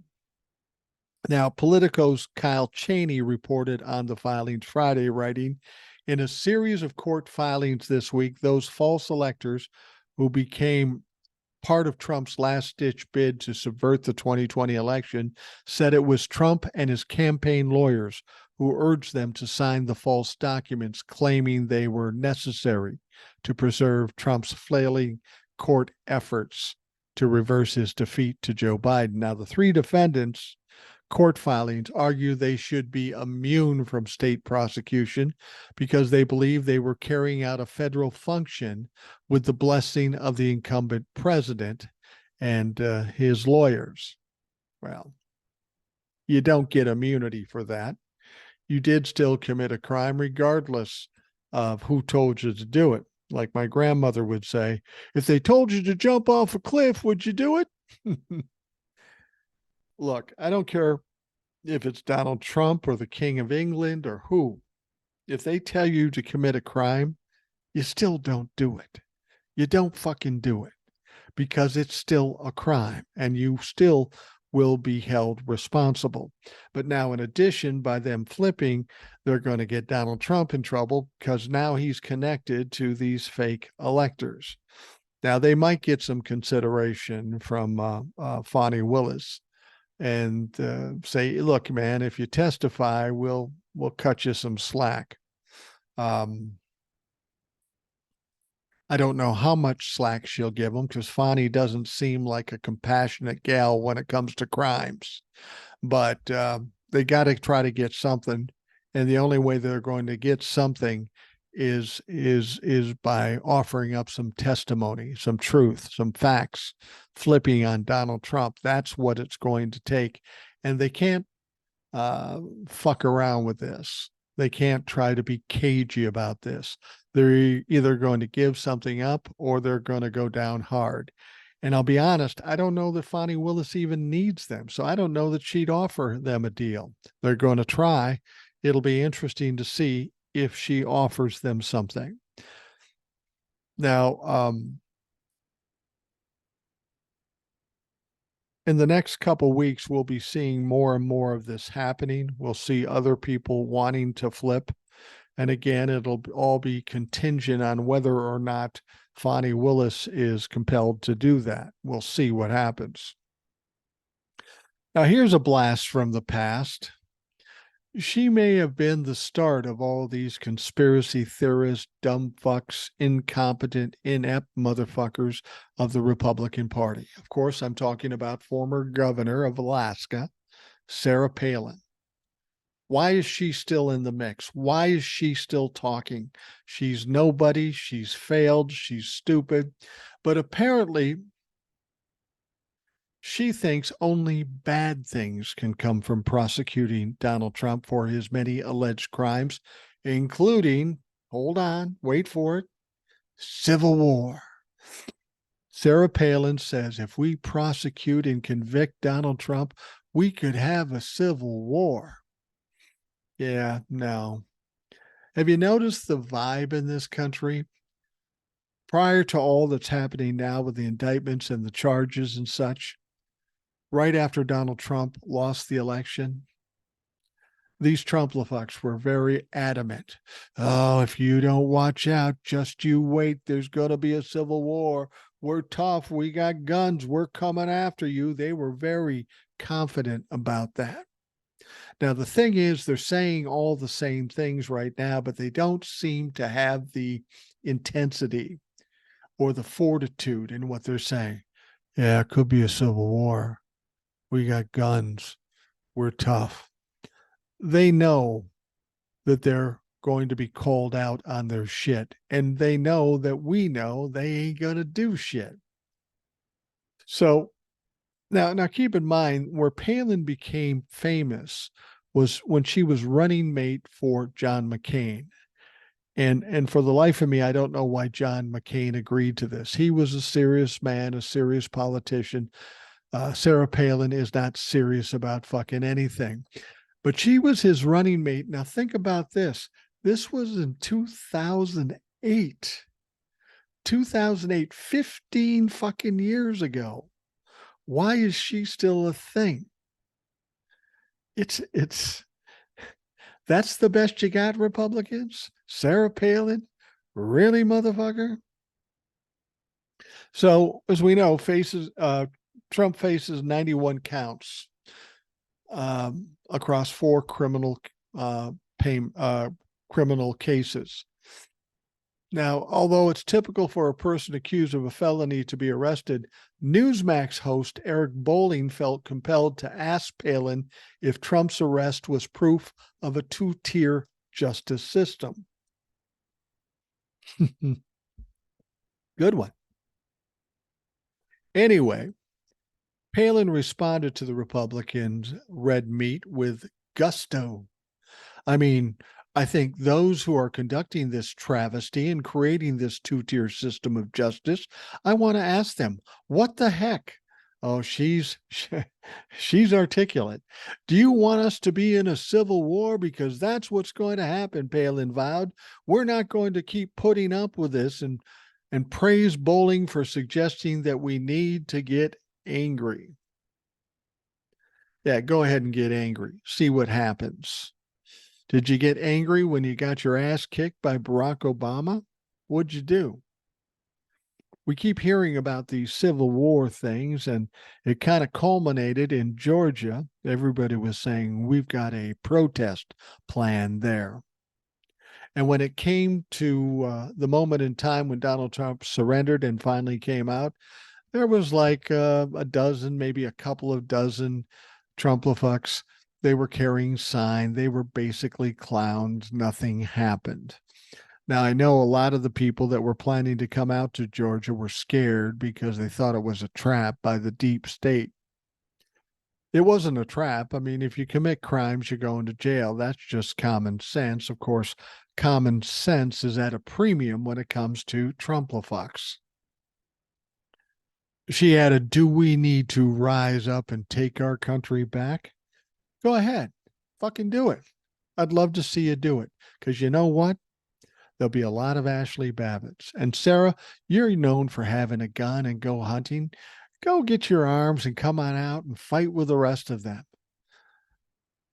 Now, Politico's Kyle Cheney reported on the filings Friday, writing, in a series of court filings this week, those false electors who became part of Trump's last-ditch bid to subvert the 2020 election said it was Trump and his campaign lawyers who urged them to sign the false documents, claiming they were necessary to preserve Trump's flailing court efforts to reverse his defeat to Joe Biden. Now, the three defendants' court filings argue they should be immune from state prosecution because they believe they were carrying out a federal function with the blessing of the incumbent president and his lawyers. Well, you don't get immunity for that. You did still commit a crime regardless of who told you to do it. Like my grandmother would say, if they told you to jump off a cliff, would you do it? Look, I don't care if it's Donald Trump or the King of England or who. If they tell you to commit a crime, you still don't do it. You don't fucking do it because it's still a crime and you still will be held responsible. But now, in addition, by them flipping, they're going to get Donald Trump in trouble because now he's connected to these fake electors. Now, they might get some consideration from Fani Willis and say, look, man, if you testify, we'll cut you some slack. I don't know how much slack she'll give them because Fani doesn't seem like a compassionate gal when it comes to crimes. But they got to try to get something, and the only way they're going to get something is by offering up some testimony, some truth, some facts, flipping on Donald Trump. That's what it's going to take, and they can't fuck around with this. They can't try to be cagey about this. They're either going to give something up or they're going to go down hard. And I'll be honest, I don't know that Fani Willis even needs them. So I don't know that she'd offer them a deal. They're going to try. It'll be interesting to see if she offers them something. Now, in the next couple of weeks, we'll be seeing more and more of this happening. We'll see other people wanting to flip. And again, it'll all be contingent on whether or not Fani Willis is compelled to do that. We'll see what happens. Now, here's a blast from the past. She may have been the start of all these conspiracy theorists, dumb fucks, incompetent, inept motherfuckers of the Republican Party. Of course, I'm talking about former governor of Alaska, Sarah Palin. Why is she still in the mix? Why is she still talking? She's nobody. She's failed. She's stupid. But apparently, she thinks only bad things can come from prosecuting Donald Trump for his many alleged crimes, including, hold on, wait for it, civil war. Sarah Palin says if we prosecute and convict Donald Trump, we could have a civil war. Yeah, no. Have you noticed the vibe in this country? Prior to all that's happening now with the indictments and the charges and such, right after Donald Trump lost the election, these Trump-fucks were very adamant. Oh, if you don't watch out, just you wait. There's going to be a civil war. We're tough. We got guns. We're coming after you. They were very confident about that. Now, the thing is, they're saying all the same things right now, but they don't seem to have the intensity or the fortitude in what they're saying. Yeah, it could be a civil war. We got guns. We're tough. They know that they're going to be called out on their shit, and they know that we know they ain't going to do shit. So now keep in mind where Palin became famous was when she was running mate for John McCain. And for the life of me, I don't know why John McCain agreed to this. He was a serious man, a serious politician. Sarah Palin is not serious about fucking anything, but she was his running mate. Now think about this. This was in 2008. 2008, 15 fucking years ago. Why is she still a thing? It's that's the best you got, Republicans? Sarah Palin? Really, motherfucker? So, as we know, Trump faces 91 counts across four criminal cases. Now, although it's typical for a person accused of a felony to be arrested, Newsmax host Eric Bolling felt compelled to ask Palin if Trump's arrest was proof of a two-tier justice system. Good one. Anyway, Palin responded to the Republicans' red meat with gusto. I mean, I think those who are conducting this travesty and creating this two-tier system of justice, I want to ask them, what the heck? Oh, she's articulate. Do you want us to be in a civil war? Because that's what's going to happen, Palin vowed. We're not going to keep putting up with this, and praise Bolling for suggesting that we need to get angry. Yeah, go ahead and get angry. See what happens. Did you get angry when you got your ass kicked by Barack Obama? What'd you do? We keep hearing about these Civil War things, and it kind of culminated in Georgia. Everybody was saying, we've got a protest plan there. And when it came to the moment in time when Donald Trump surrendered and finally came out, there was like a dozen, maybe a couple of dozen Trumplafucks. They were carrying signs. They were basically clowns. Nothing happened. Now, I know a lot of the people that were planning to come out to Georgia were scared because they thought it was a trap by the deep state. It wasn't a trap. I mean, if you commit crimes, you're going to jail. That's just common sense. Of course, common sense is at a premium when it comes to Trumplafucks. She added, do we need to rise up and take our country back? Go ahead. Fucking do it. I'd love to see you do it. Because you know what? There'll be a lot of Ashley Babbitts. And Sarah, you're known for having a gun and go hunting. Go get your arms and come on out and fight with the rest of them.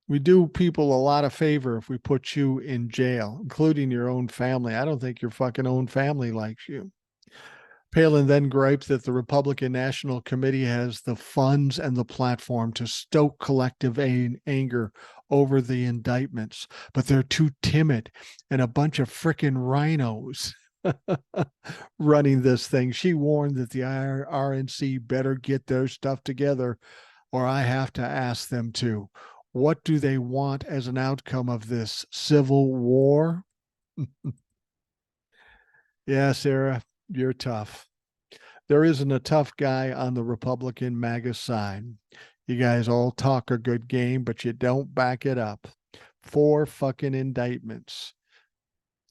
We do people a lot of favor if we put you in jail, including your own family. I don't think your fucking own family likes you. Palin then griped that the Republican National Committee has the funds and the platform to stoke collective anger over the indictments, but they're too timid and a bunch of frickin' rhinos running this thing. She warned that the RNC better get their stuff together, or I have to ask them to. What do they want as an outcome of this civil war? Yeah, Sarah, you're tough. There isn't a tough guy on the Republican MAGA side. You guys all talk a good game, but you don't back it up. 4 fucking indictments,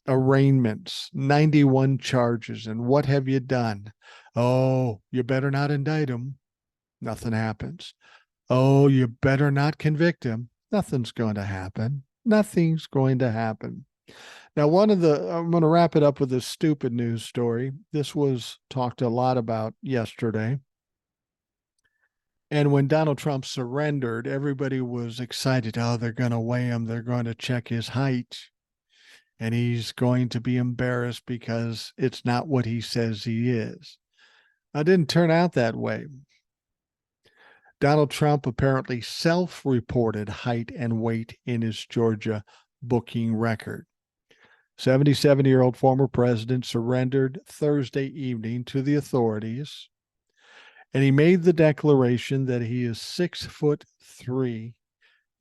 arraignments, 91 charges. And what have you done? Oh, you better not indict him. Nothing happens. Oh, you better not convict him. Nothing's going to happen. Nothing's going to happen. Now, I'm going to wrap it up with this stupid news story. This was talked a lot about yesterday. And when Donald Trump surrendered, everybody was excited. Oh, they're going to weigh him. They're going to check his height. And he's going to be embarrassed because it's not what he says he is. It didn't turn out that way. Donald Trump apparently self-reported height and weight in his Georgia booking record. 77-year-old former president surrendered Thursday evening to the authorities, and he made the declaration that he is 6'3"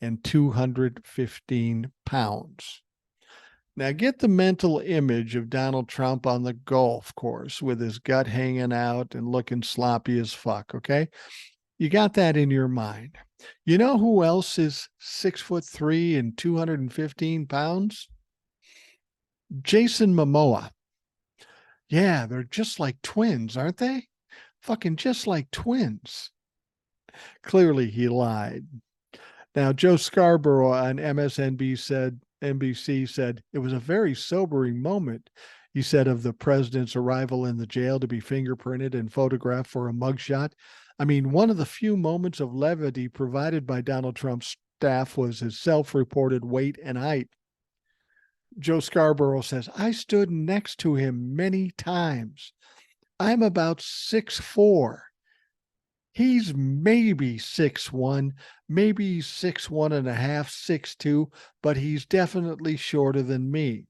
and 215 pounds. Now get the mental image of Donald Trump on the golf course with his gut hanging out and looking sloppy as fuck, okay? You got that in your mind. You know who else is 6'3" and 215 pounds? Jason Momoa. Yeah, they're just like twins, aren't they? Fucking just like twins. Clearly he lied. Now, Joe Scarborough on NBC said it was a very sobering moment. He said of the president's arrival in the jail to be fingerprinted and photographed for a mugshot. I mean, one of the few moments of levity provided by Donald Trump's staff was his self-reported weight and height. Joe Scarborough says, I stood next to him many times. I'm about 6'4". He's maybe 6'1", maybe 6'1.5", 6'2", but he's definitely shorter than me.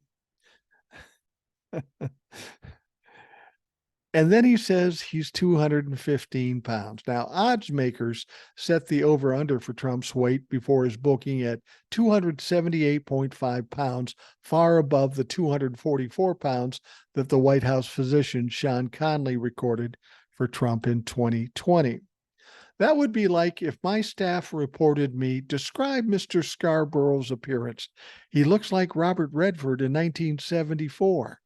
And then he says he's 215 pounds. Now, odds makers set the over-under for Trump's weight before his booking at 278.5 pounds, far above the 244 pounds that the White House physician Sean Conley recorded for Trump in 2020. That would be like if my staff reported me, describe Mr. Scarborough's appearance. He looks like Robert Redford in 1974.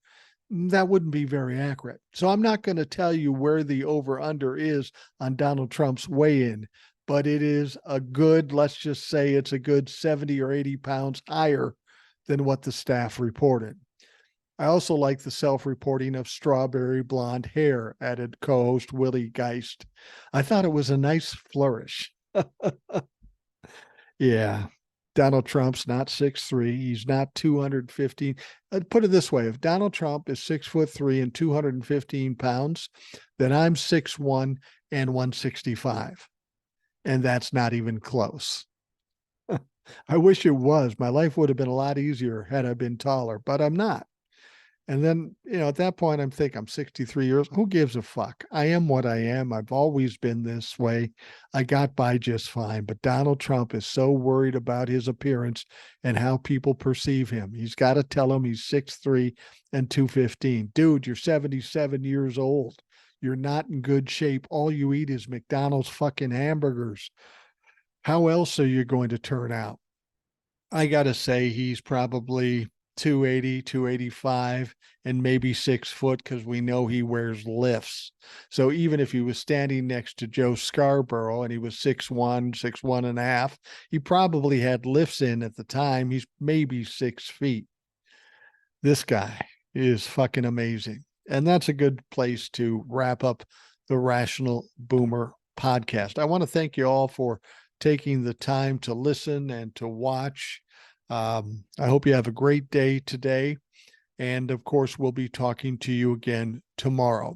That wouldn't be very accurate. So I'm not going to tell you where the over-under is on Donald Trump's weigh-in, but it is a good, let's just say it's a good 70 or 80 pounds higher than what the staff reported. I also like the self-reporting of strawberry blonde hair, added co-host Willie Geist. I thought it was a nice flourish. Yeah. Donald Trump's not 6'3". He's not 215. I'd put it this way. If Donald Trump is 6'3" and 215 pounds, then I'm 6'1" and 165. And that's not even close. I wish it was. My life would have been a lot easier had I been taller, but I'm not. And then, at that point, I'm thinking I'm 63 years. Who gives a fuck? I am what I am. I've always been this way. I got by just fine. But Donald Trump is so worried about his appearance and how people perceive him. He's got to tell him he's 6'3" and 215. Dude, you're 77 years old. You're not in good shape. All you eat is McDonald's fucking hamburgers. How else are you going to turn out? I got to say, he's probably 280, 285, and maybe 6 foot because we know he wears lifts. So even if he was standing next to Joe Scarborough and he was 6'1", 6'1.5", he probably had lifts in at the time. He's maybe 6 feet. This guy is fucking amazing. And that's a good place to wrap up the Rational Boomer podcast. I want to thank you all for taking the time to listen and to watch. I hope you have a great day today. And of course, we'll be talking to you again tomorrow.